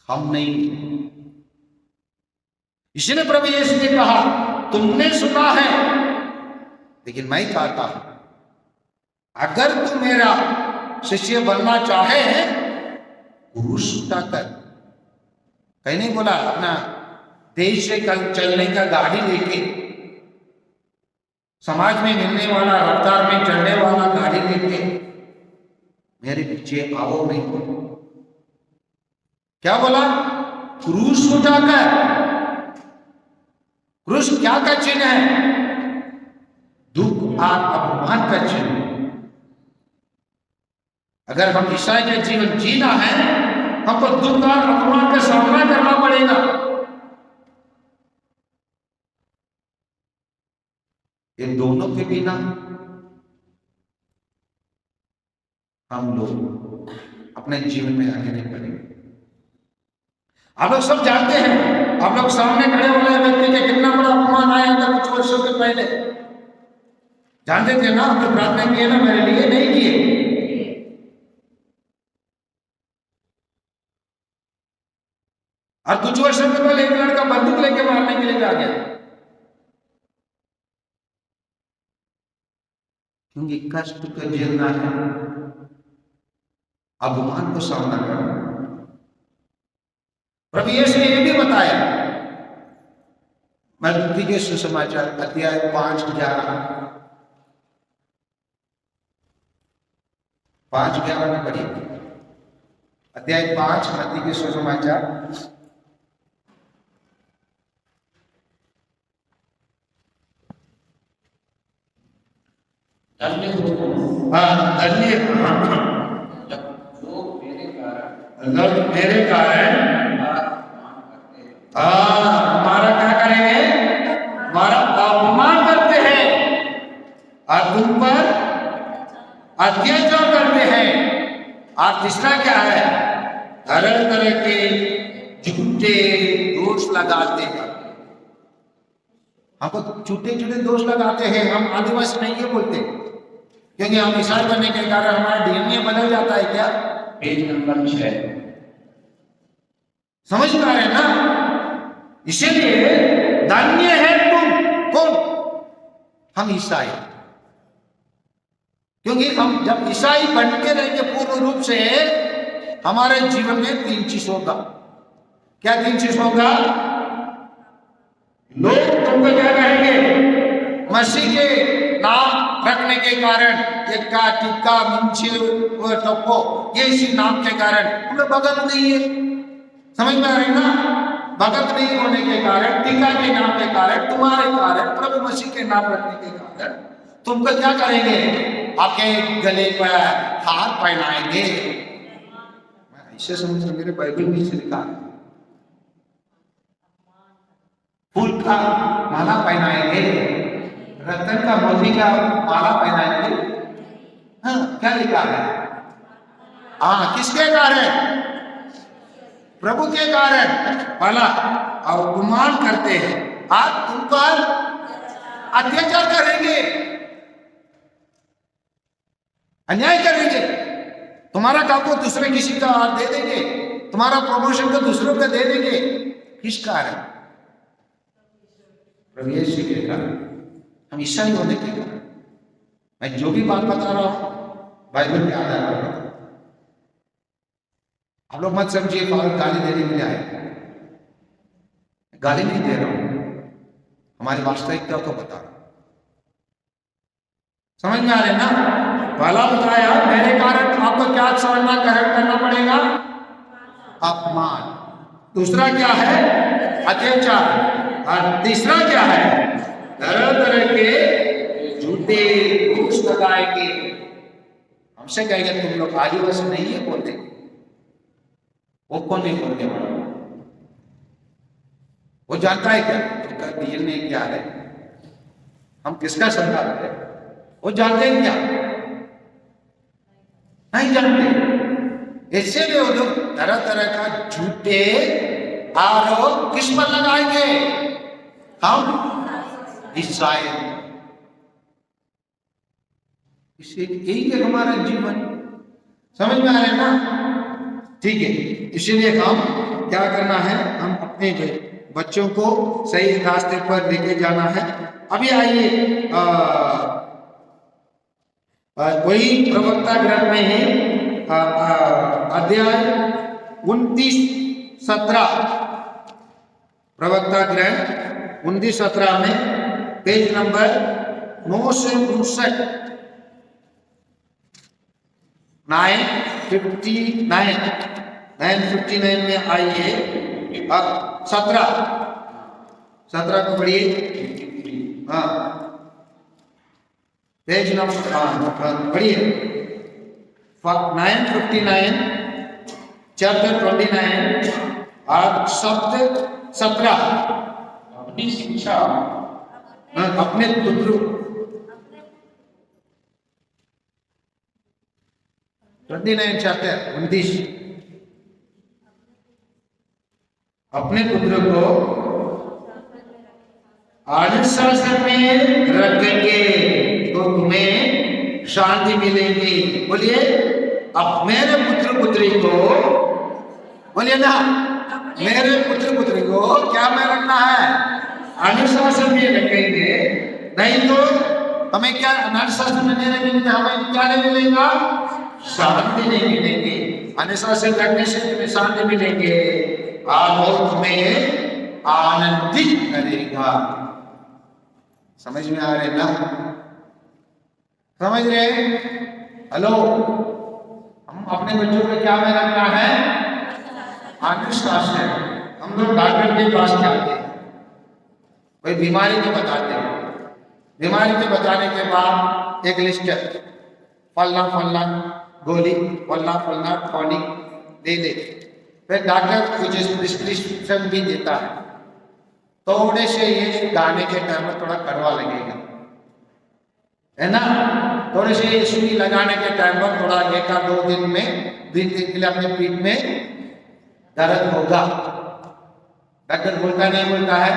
हम नहीं। इसलिए प्रभु यीशु ने कहा, तुमने सुना है लेकिन मैं कहता हूं, अगर तू मेरा शिष्य बनना चाहे क्रूस उठाकर। कहीं नहीं बोला अपना देश से कल चलने का गाड़ी लेके, समाज में मिलने वाला, रफ्तार में चलने वाला गाड़ी लेके मेरे पीछे आओ। नहीं, क्या बोला? क्रूस उठाकर। क्रूस क्या का चिन्ह है? दुख और अपमान का चिन्ह। अगर हम ईसाई का जीवन जीना है, हमको दुख और अपमान का सामना करना पड़ेगा। इन दोनों के बिना हम लोग अपने जीवन में आगे नहीं बढ़ेंगे। आप लोग सब जानते हैं, आप लोग सामने खड़े वाले व्यक्ति के कितना बड़ा अपमान आया था कुछ वर्षों के पहले। जानते थे ना, हमने प्रार्थना किए ना, मेरे लिए नहीं किए। और कुछ वर्षों के पहले एक लड़का बंदूक लेके मारने के लिए आ गया, क्योंकि कष्ट को झेलना है, अपमान को सामना करना। प्रभु यीशु ने यह भी बताया, मत्ती के सुसमाचार अध्याय 5:11 में पढ़िए। अध्याय 5 मत्ती के सुसमाचार। धन्य हो तुम, धन्य जो मेरे कारण हमारा क्या करेंगे? हमारा अपमान करते हैं और तुम पर अत्याचार करते हैं। और तीसरा क्या है? तरह तरह के झूठे दोष लगाते हैं। हमको झूठे झूठे दोष लगाते हैं। हम आदिवासी नहीं है बोलते, क्योंकि हम ईसाई बनने के कारण हमारा डीएनए बदल जाता है। क्या? Page number 6। समझ पा रहे हैं ना? इसीलिए धन्य है तुम। कौन? हम ईसाई। क्योंकि हम जब ईसाई बन के रहेंगे पूर्ण रूप से, हमारे जीवन में 3 चीज होगा। क्या 3 चीज होगा? लोग तुमको क्या कहेंगे? मसीह के नाम रखने के कारण, टिक्का टिक्का मिंचे टप्पो, ये इसी नाम के कारण हम लोग भगत नहीं है। समझ में आ रही ना? भगत नहीं होने के कारण, टीका के नाम के कारण, तुम्हारे कारण, प्रभु मसीह के नाम रखने के कारण तुमको क्या करेंगे? आपके गले पर हाथ पहनाएंगे। मैं ऐसे समझ, मेरे बाइबल में से लिखा है, फूल का माला पहनाएंगे, रतन का मोती का माला पहनाएंगे। हाँ, क्या लिखा है? हाँ, किसके कारण? प्रभु के कारण माला और गुमान करते हैं, आप तुम पर अत्याचार करेंगे, अन्याय करेंगे, तुम्हारा काम को दूसरे किसी का दे देंगे, तुम्हारा प्रमोशन को दूसरों को दे देंगे। किस कारण? प्रभु यीशु के कारण, हम ईसाई होने के कारण। मैं जो भी बात बता रहा हूं बाइबल के आधार पर, आप लोग मत समझिए पागल गाली देने के लिए आए, गाली नहीं दे रहा हूं, हमारी वास्तविकता को बता रहा हूं। समझ में आ रहे ना? पहला बताया मेरे कारण आपको क्या सामना करना पड़ेगा? अपमान। दूसरा क्या है? अत्याचार। और तीसरा क्या है? तरह तरह के झूठे दोष लगाएंगे, हमसे कहेंगे तुम लोग आदिवासी नहीं है बोलते, वो कौन नहीं बोलने वाला? वो जानता है क्या तुमका डीएनए क्या है, हम किसका संतान है? वो जानते हैं क्या? नहीं जानते। इसलिए वो लोग तरह तरह का झूठे आरोप किस पर लगाएंगे? हम ईसाई। इससे यही है हमारा जीवन। समझ में आ रहा है ना? ठीक है, इसीलिए हम क्या करना है? हम अपने बच्चों को सही रास्ते पर लेके जाना है। अभी आइए वही प्रवक्ता ग्रंथ में है, अध्याय 29-17, प्रवक्ता ग्रंथ 29-17 में पेज नंबर 959, 959 में आइए। अब 17 को पढ़िए। हाँ, पेज नंबर पढ़िए 959, चैप्टर 29 और शब्द 17। अपनी शिक्षा अपने पुत्र 29 चैप्टर 29, अपने पुत्र को अनुशासन में रखेंगे तो तुम्हें शांति मिलेगी। बोलिए, अब मेरे पुत्र पुत्री को, बोलिए ना, मेरे पुत्र पुत्री को क्या में रखना है? अनुशासन में रखेंगे, नहीं तो हमें क्या अनुशासन में नहीं रखेंगे तो हमें क्या नहीं मिलेगा? शांति नहीं मिलेगी। अनुशासन रखने से तुम्हें शांति मिलेंगे और वो तुम्हें आनंदित करेगा। समझ में आ रहे ना? समझ रहे? हेलो, हम अपने बच्चों को क्या में रखना है? अनुशासन। हम लोग डॉक्टर के पास जाते हैं, कोई बीमारी को बताते हैं, बीमारी को बताने के बाद एक लिस्ट, फलना फलना गोली, फलना फलना टॉनिक दे दे, फिर डॉक्टर कुछ प्रिस्क्रिप्शन भी देता है। थोड़े से ये गाने के टाइम में थोड़ा कड़वा लगेगा, है ना? थोड़े से सुई लगाने के टाइम पर थोड़ा 1-2 दिन में 2 दिन के लिए अपने पीठ में दर्द होगा। डॉक्टर बोलता नहीं बोलता है,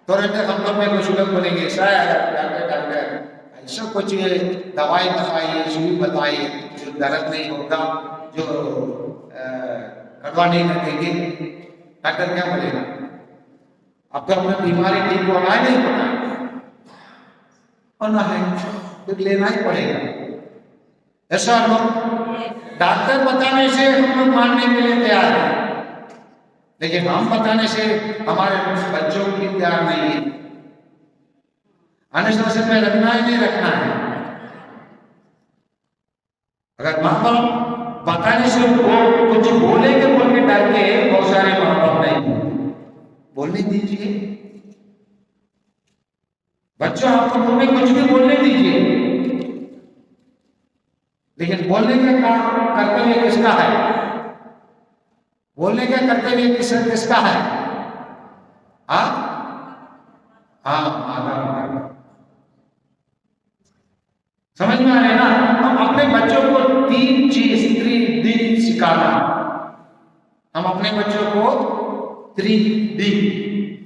तुरंत हम लोग में कुछ लोग बोलेंगे डॉक्टर ऐसा कुछ दवाई बताइए, सुई बताइए जो दर्द नहीं होगा, जो कड़वा नहीं लगेगी। डॉक्टर क्या बोलेगा? आपका अपना बीमारी ठीक होना है नहीं होना है तो लेना ही पड़ेगा। ऐसा लोग डॉक्टर बताने से हम लोग मानने के लिए तैयार हैं, लेकिन हम बताने से हमारे बच्चों की तैयार नहीं है। अनुशासन में रखना है नहीं रखना है? अगर माँ बाप बताने से वो कुछ बोलेंगे बोल के डर के, बहुत सारे माँ बाप नहीं बोलने दीजिए बच्चों, आपको मुंह में कुछ भी बोलने दीजिए, लेकिन बोलने का कर्तव्य किसका है? बोलने का कर्तव्य किसका है? हाँ, हाँ माता, समझ में आ रहे ना। हम अपने बच्चों को 3 चीज 3D सिखाना। हम अपने बच्चों को 3D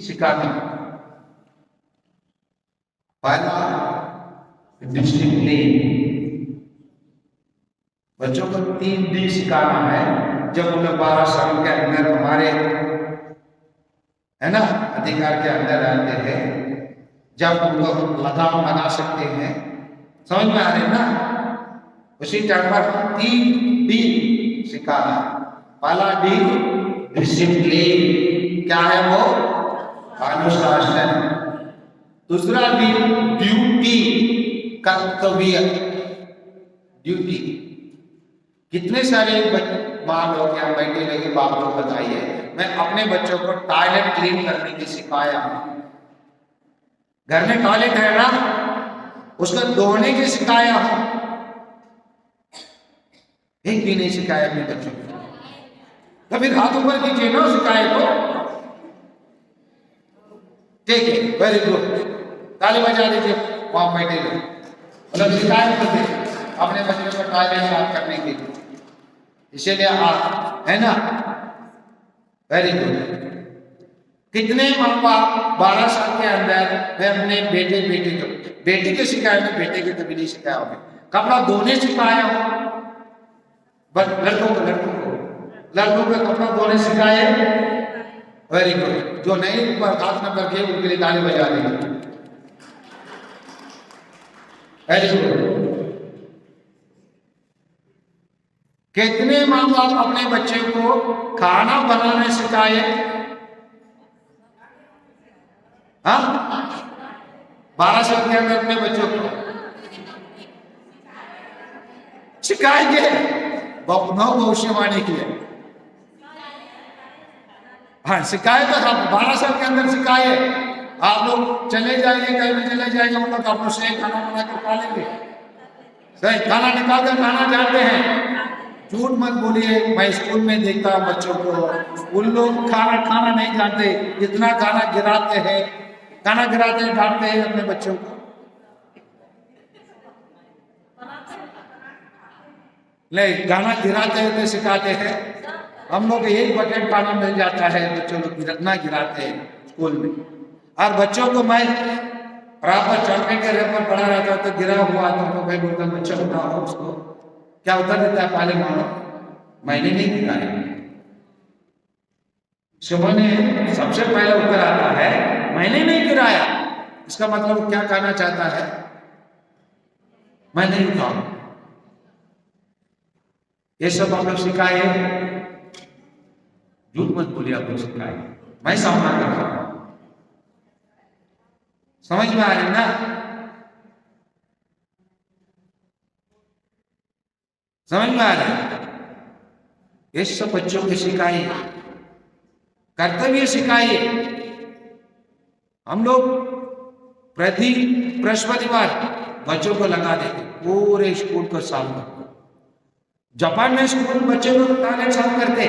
सिखाते हैं। पहला डिसिप्लिन, बच्चों को 3D सिखाना है। जब उन लोग 12 साल के अंदर हमारे है ना अधिकार के अंदर आते हैं, जब उनको लगाम लगा सकते हैं, समझ में आ रहे ना, उसी टाइम पर 3D सिखाना। पहला डी डिसिप्लिन, क्या है वो, अनुशासन। दूसरा डी ड्यूटी, कर्तव्य, ड्यूटी। कितने सारे माँ लोग या बेटे लोग बाप लोग बताइए, मैं अपने बच्चों को टॉयलेट क्लीन करने की सिखाया हूं। घर में टॉयलेट है ना, उसको धोने की सिखाया हूं। एक भी नहीं सिखाया अपने बच्चों को। तो फिर हाथ ऊपर कीजिए ना, सिखाए तो ठीक है, वेरी गुड, ताली बजा दीजिए वहां बैठे लोग। मतलब सिखाए तो थे अपने बच्चों को टॉयलेट साफ करने के लिए, इसीलिए आप है ना, वेरी गुड। कितने माँ बाप 12 साल के अंदर मैं अपने बेटे को सिखाया, मैं बेटे को कभी नहीं सिखाया होगा। कपड़ा धोने सिखाया हो, बस लड़कों को कपड़ा धोने सिखाए, वेरी गुड। जो नहीं ऊपर हाथ में करके उनके लिए ताली बजा देंगे, वेरी गुड। कितने माँ बाप अपने बच्चे को खाना बनाने सिखाए, हाँ 12 साल के अंदर अपने बच्चों को सिखाएंगे, नौ भविष्यवाणी की है। हाँ सिखाए तो आप 12 साल के अंदर सिखाए। आप लोग चले जाएंगे, कहीं भी चले जाएंगे, हम लोग आपको सही खाना बना कर खा लेंगे, सही खाना निकाल कर खाना जानते हैं। झूठ मत बोलिए, मैं स्कूल में देखता हूँ बच्चों को, उन लोग खाना नहीं जानते, इतना खाना गिराते हैं, डांटते हैं अपने बच्चों को। नहीं, खाना गिराते हैं तो सिखाते हैं। हम लोग एक बकेट पानी मिल जाता है, बच्चों लोग गिराते हैं स्कूल में। और बच्चों को मैं बराबर चौके के रेपर पढ़ा रहता तो गिरा हुआ तो मैं बोलता बच्चा उठाओ उसको, क्या उत्तर देता है, पहले मानो मैंने नहीं गिराया। सुबह ने सबसे पहला उत्तर आता है मैंने नहीं गिराया। इसका मतलब क्या कहना चाहता है, मैं नहीं उठाऊं। ये सब आप लोग सिखाए, झूठ मत बोलिए, आप लोग सिखाए, मैं सामना कर रहा हूं। समझ में आ रही ना, समझ में आ रहा है। ये सब बच्चों को सिखाइए, कर्तव्य सिखाइए। हम लोग प्रति बृहस्पतिवार बच्चों को लगा देते पूरे स्कूल को साफ कर। जापान में स्कूल बच्चे लोग टॉयलेट साफ करते,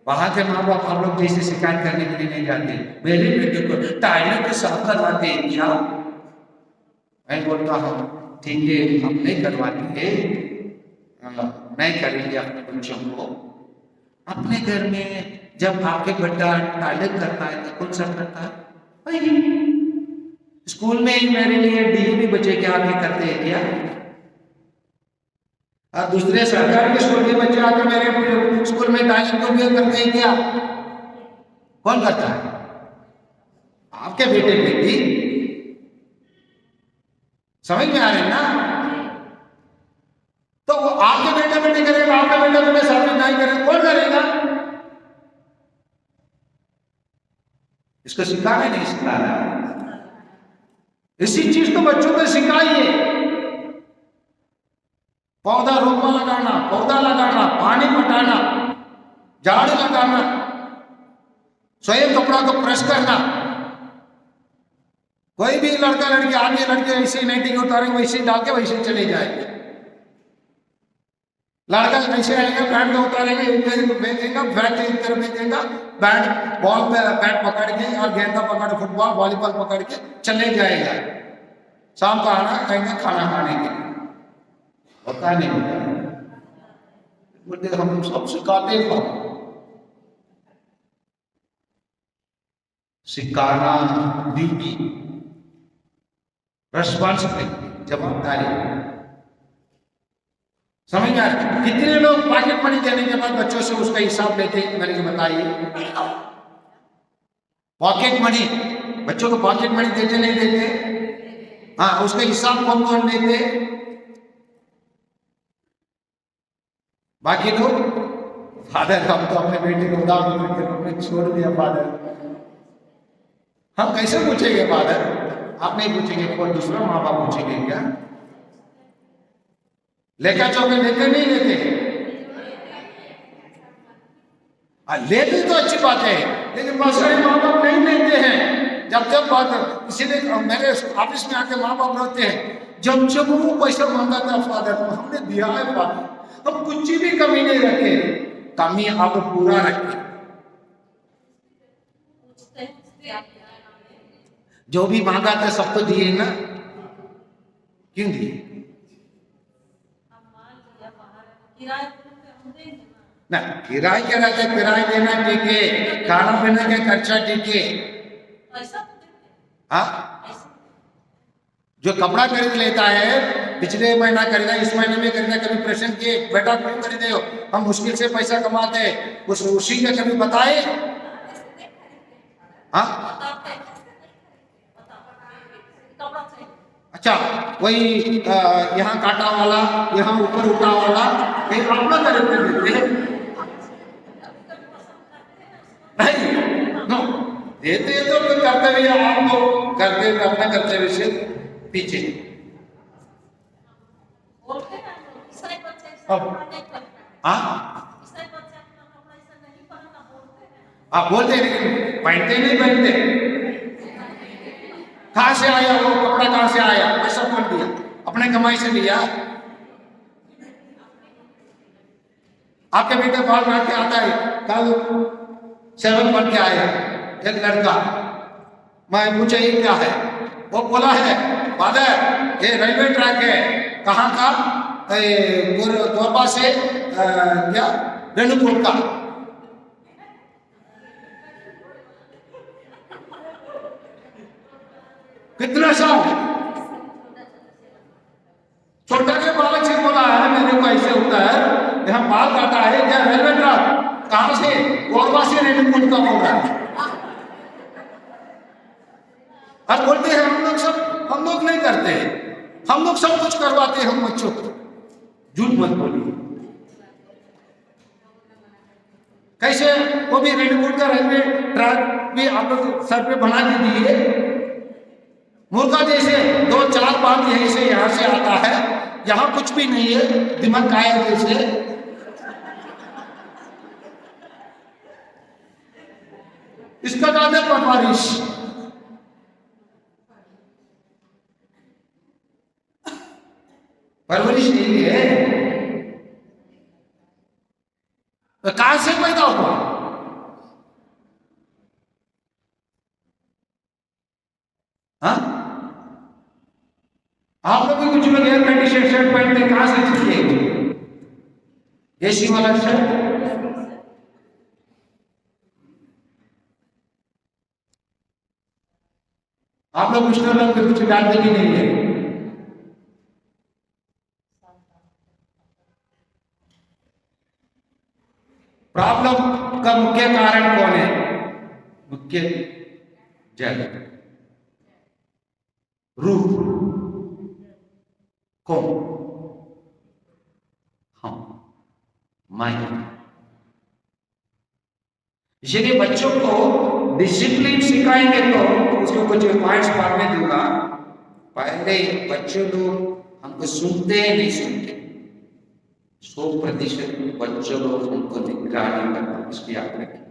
वहां के माँ बाप हम लोग जैसे शिकायत करने के लिए नहीं जाते, मेरे बेटे को टॉयलेट साफ करवाते क्या। मैं बोलता हूँ ठीक है, हम नहीं करवाते, नहीं करेंगे अपने बच्चों को। अपने घर में जब आपके बेटा टॉयलेट करता है तो कौन सा करता है, वही स्कूल में ही मेरे लिए डीएवी बच्चे क्या आके करते हैं क्या। और दूसरे सरकार के स्कूल के बच्चे आकर मेरे स्कूल में टॉयलेट को उपयोग करते हैं क्या, कौन करता है, आपके बेटे बेटी। समझ में आ रहे ना, तो वो आपके बेटे बेटे करेगा, आपका बेटा बेटे साथ में नहीं करेगा, कौन करेगा। इसको सिखाना नहीं सिखाना, इसी चीज को बच्चों को सिखाइए। पौधा रोपा लगाना, पौधा लगाना, पानी पटाना, झाड़ू लगाना, स्वयं कपड़ा को प्रेस करना। कोई भी लड़का लड़की आगे लड़के ऐसे नाइटी उतारे वैसे डाल के वैसे चले जाएंगे। लड़का ऐसे आएगा, बैट में उतारेगा, एक भेजेगा, बैट एक तरफ भेजेगा, बैट बॉल पे बैट पकड़ के और गेंदा पकड़ फुटबॉल वॉलीबॉल पकड़ के चले जाएगा। शाम को आना कहेंगे खाना खाने के लिए, होता नहीं होता। बोलते हम सब सिखाते हैं, सिखाना ड्यूटी, रेस्पॉन्सिबिलिटी, जवाबदारी। समझ में आ रहा है? कितने लोग पॉकेट मनी देने के बाद बच्चों से उसका हिसाब लेते हैं, मेरे को बताइए। पॉकेट मनी, बच्चों को पॉकेट मनी देते नहीं देते? हाँ, उसका हिसाब कौन कौन लेते? बाकी लोग। फादर, हम तो अपने बेटे को उड़ा छोड़ दिया फादर। हम कैसे पूछेंगे फादर? आप नहीं पूछेंगे, कोई दूसरा माँ बाप पूछेंगे क्या? लेकर चौके लेते नहीं लेते? लेते तो अच्छी बात है, लेकिन बहुत सारे माँ बाप नहीं लेते हैं। जब बात, इसीलिए मेरे ऑफिस में आके माँ बाप रोते हैं, जब वो पैसा मांगा था फादर, हमने दिया है फादर, हम कुछ भी कमी नहीं रखे। कमी आप पूरा रखे। जो भी मांगा था सब तो दिए ना, क्यों दिए? ना किराए क्या रहता है, किराए देना ठीक है, खाना पीने का खर्चा ठीक है। हाँ, जो कपड़ा खरीद लेता है, पिछले महीना खरीदा, इस महीने में खरीदा, कभी प्रश्न किए बेटा क्यों खरीदे हो? हम मुश्किल से पैसा कमाते हैं, उसी का कभी बताए? हाँ, अच्छा, वही यहाँ काटा वाला, यहाँ ऊपर उठा वाला, ये अपना खरीदते देते नहीं, नो देते तो कर्तव्य आपको करते, अपना कर्तव्य से पीछे। आप बोलते, लेकिन पहनते नहीं, पहनते। कहां से आया वो कपड़ा, कहां से आया? पैसा कौन दिया? अपने कमाई से लिया। आपके बेटे बाल काट के आता है, कल 7 बन के आया एक लड़का, मैं पूछा ये क्या है? वो बोला है फादर ये रेलवे ट्रैक है। कहाँ का? कोरबा से क्या रेणुकूट का। कितना साल? छोटा के बालक से बोला है, मेरे को ऐसे होता है, यहाँ बाल काटा है क्या? Railway track. कहां से? कोरबा से रेणुकूट का बोल रहा है। और बोलते हैं हम लोग नहीं करते हैं, हम लोग सब कुछ करवाते हैं हम बच्चों को। झूठ मत बोलिए। कैसे? वो भी रेणुकूट का रेलवे ट्रैक भी आप लोग सर पे बना दीजिए। मुर्गा जैसे 2-4 बार यहीं से यहां से आता है, यहां कुछ भी नहीं है, दिमाग आया जैसे। इसका ज्यादा परवरिश। परवरिश नहीं है तो कहां से पैदा हुआ? हाँ, आप लोग भी कुछ लोग एयर कंडीशन शर्ट पहनते, कहां से सीखे? एसी वाला शर्ट। आप लोग कुछ लोग कुछ डालते भी नहीं है। प्रॉब्लम का मुख्य कारण कौन है? मुख्य जड़, रूट कौन? हम, माइंड। इसलिए बच्चों को डिसिप्लिन सिखाएंगे तो उसको कुछ पॉइंट्स बाद में दूंगा। पहले बच्चों लोग हमको सुनते हैं, नहीं सुनते। 100% बच्चों लोग हमको निगरानी करना, इसकी याद रखें।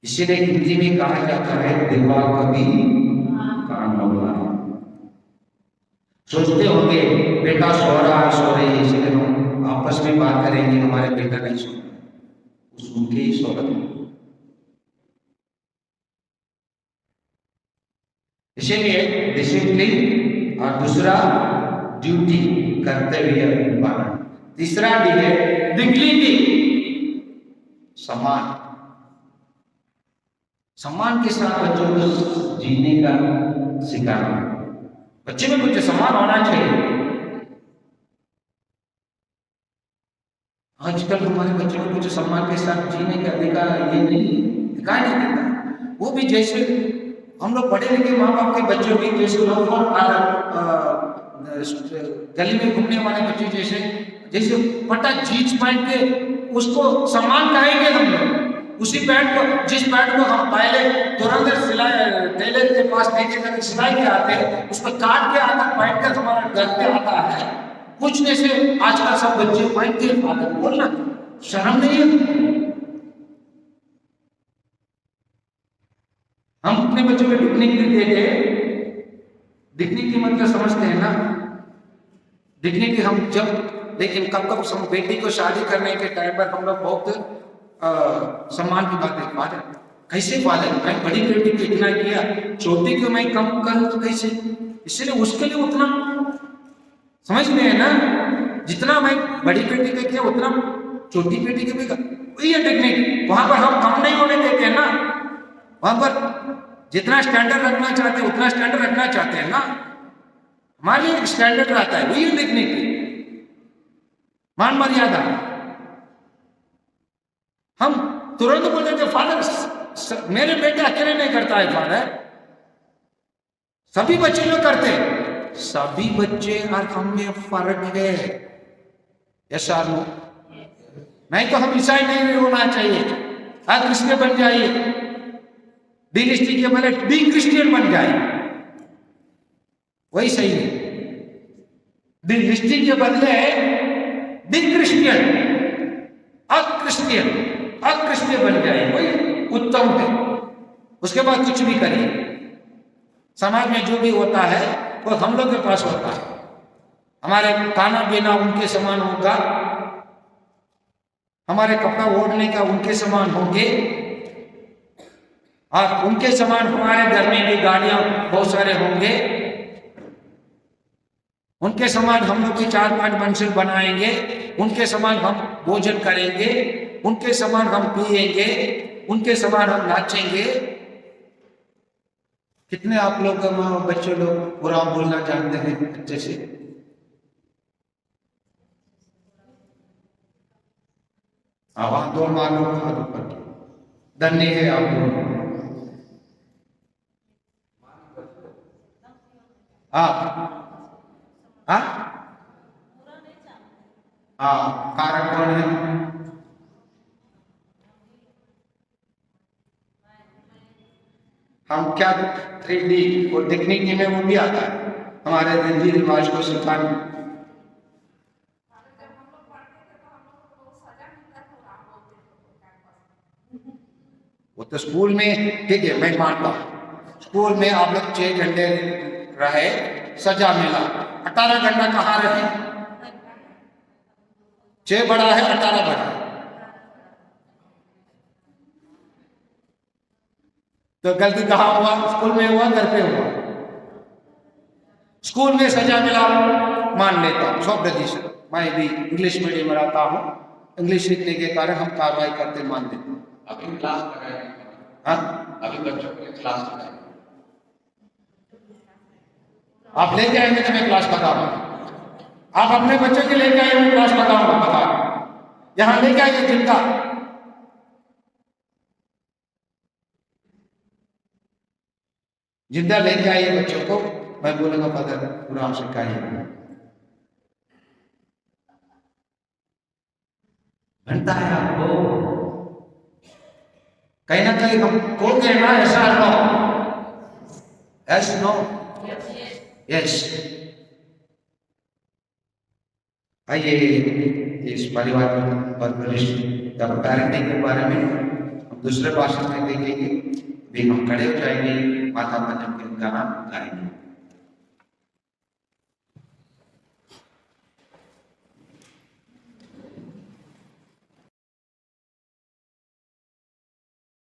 इसीलिए हिंदी में कहा जाता है दिमाग कभी काम होगा। सोचते होंगे बेटा सो रहा है, सो रही है, इसलिए हम आपस में बात करेंगे, हमारे बेटा नहीं सो रहा, वो सुन के ही सो रहा। इसीलिए डिसिप्लिन और दूसरा ड्यूटी, कर्तव्य निभाना। तीसरा डी है डिग्निटी, सम्मान। सम्मान के साथ बच्चों को जीने का सिखाना। बच्चे में कुछ सम्मान होना चाहिए। आजकल हमारे बच्चों को कुछ सम्मान के साथ जीने का अधिकार ये नहीं दिखाई नहीं देता। वो भी जैसे हम लोग पढ़े लिखे माँ बाप के बच्चों भी जैसे लोग गली में घूमने वाले बच्चे जैसे जैसे पटा जीन्स पहन के उसको सम्मान कहेंगे हम लोग। उसी पैंट को, जिस पैंट को हम पहले तुरंत सिलाई टेलर के पास लेके जाकर सिलाई के आते हैं, उसको काट के आकर पहन कर हमारा घर पे आता है। पूछने से आजकल सब बच्चे पहन के आकर बोलना शर्म नहीं है। हम अपने बच्चों को डिग्निटी देते, डिग्निटी मतलब समझते हैं ना, डिग्निटी हम जब, लेकिन कब कब हम बेटी को शादी करने के टाइम पर हम लोग बहुत सम्मान की बातें, फादर कैसे, फादर मैं बड़ी बेटी को इतना किया, छोटी को मैं कम कर कैसे, इसलिए उसके लिए उतना समझ में है ना, जितना मैं बड़ी बेटी को किया उतना छोटी बेटी को भी कर, वही है डिग्निटी। वहां पर हम कम नहीं होने देते हैं ना, वहां पर जितना स्टैंडर्ड रखना चाहते हैं उतना स्टैंडर्ड रखना चाहते हैं ना, हमारे लिए स्टैंडर्ड रहता है, वही डिग्निटी, मान मर्यादा। हम तुरंत बोल देते फादर मेरे बेटे अकेले नहीं करता है, फादर सभी बच्चे लोग करते हैं। सभी बच्चे और हम में फर्क है, ऐसा नहीं तो हम ईसाई नहीं होना चाहिए, आप क्रिश्चियन बन जाइए, डिलिस्टिक के बने डी क्रिश्चियन बन जाए, वही सही है। डिलिस्टिक के बदले डी क्रिश्चियन, अक्रिश्चियन बन जाए, वही उत्तम है। उसके बाद कुछ भी करिए, समाज में जो भी होता है वो हम लोग के पास होता है। हमारे खाना पीना उनके समान होगा, हमारे कपड़ा ओढ़ने का उनके समान होंगे, और उनके समान हमारे घर में भी गाड़ियां बहुत सारे होंगे, उनके समान हम लोग की 4-5 मंजिल बनाएंगे, उनके समान हम भोजन करेंगे, उनके समान हम पिएंगे, उनके समान हम नाचेंगे। कितने आप लोग बच्चे लोग बुरा बोलना जानते हैं अच्छे से? आवाज दो मानो धन्य है आप लोग। कारण कौन है? हम क्या 3D और टेक्निक में वो भी आता है, हमारे रीति रिवाज को सिखाने। वो तो स्कूल में ठीक है, मैं मानता हूँ स्कूल में आप लोग 6 घंटे रहे, सजा मिला, 18 घंटा कहाँ रहे? 6 बड़ा है, 18 बड़ा है, तो गलती कहाँ हुआ? स्कूल में हुआ, घर पे हुआ? स्कूल में सजा मिला मान लेता हूँ 100%। मैं भी इंग्लिश मीडियम में रहता हूँ, इंग्लिश सीखने के कारण हम कार्रवाई करते मान देते हैं। अभी क्लास लगाएंगे, हाँ अभी बच्चों के लिए क्लास लगाएंगे, आप लेके आएंगे तो मैं क्लास लगाऊंगा, आप अपने बच्चों के लेके आए मैं क्लास लगाऊंगा, बता यहाँ लेके आइए जिनका जिंदा लेके आइए बच्चों को, मैं बोलूंगा फादर कुरान सिखाइए। बनता है आपको कहीं ना कहीं हम को कहना ऐसा नो, यस नो, यस। आइए इस परिवार परवरिश या पेरेंटिंग के बारे में हम दूसरे भाषण में देखेंगे। भी हम खड़े हो जाएंगे, माता पंचम के गाना गाएंगे।